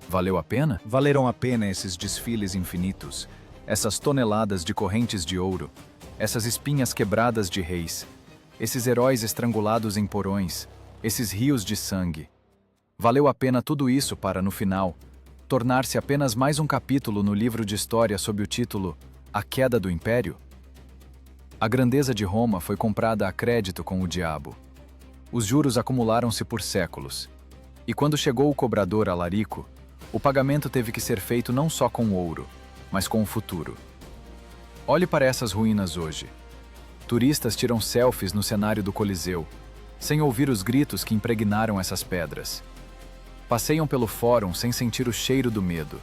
Valeu a pena? Valeram a pena esses desfiles infinitos, essas toneladas de correntes de ouro, essas espinhas quebradas de reis, esses heróis estrangulados em porões, esses rios de sangue. Valeu a pena tudo isso para, no final, tornar-se apenas mais um capítulo no livro de história sob o título A Queda do Império? A grandeza de Roma foi comprada a crédito com o diabo. Os juros acumularam-se por séculos. E quando chegou o cobrador Alarico, o pagamento teve que ser feito não só com ouro, mas com o futuro. Olhe para essas ruínas hoje. Turistas tiram selfies no cenário do Coliseu, sem ouvir os gritos que impregnaram essas pedras. Passeiam pelo fórum sem sentir o cheiro do medo.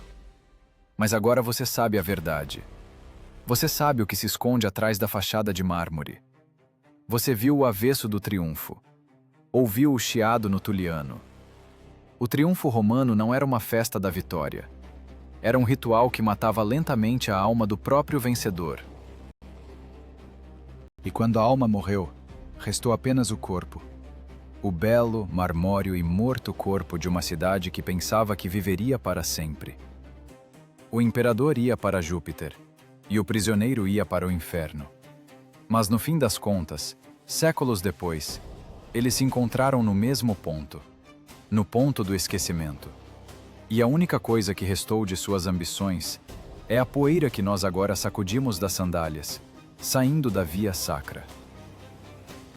Mas agora você sabe a verdade. Você sabe o que se esconde atrás da fachada de mármore. Você viu o avesso do triunfo. Ouviu o chiado no Tuliano. O triunfo romano não era uma festa da vitória. Era um ritual que matava lentamente a alma do próprio vencedor. E quando a alma morreu, restou apenas o corpo. O belo, marmóreo e morto corpo de uma cidade que pensava que viveria para sempre. O imperador ia para Júpiter, e o prisioneiro ia para o inferno. Mas no fim das contas, séculos depois, eles se encontraram no mesmo ponto, no ponto do esquecimento. E a única coisa que restou de suas ambições é a poeira que nós agora sacudimos das sandálias, saindo da via sacra.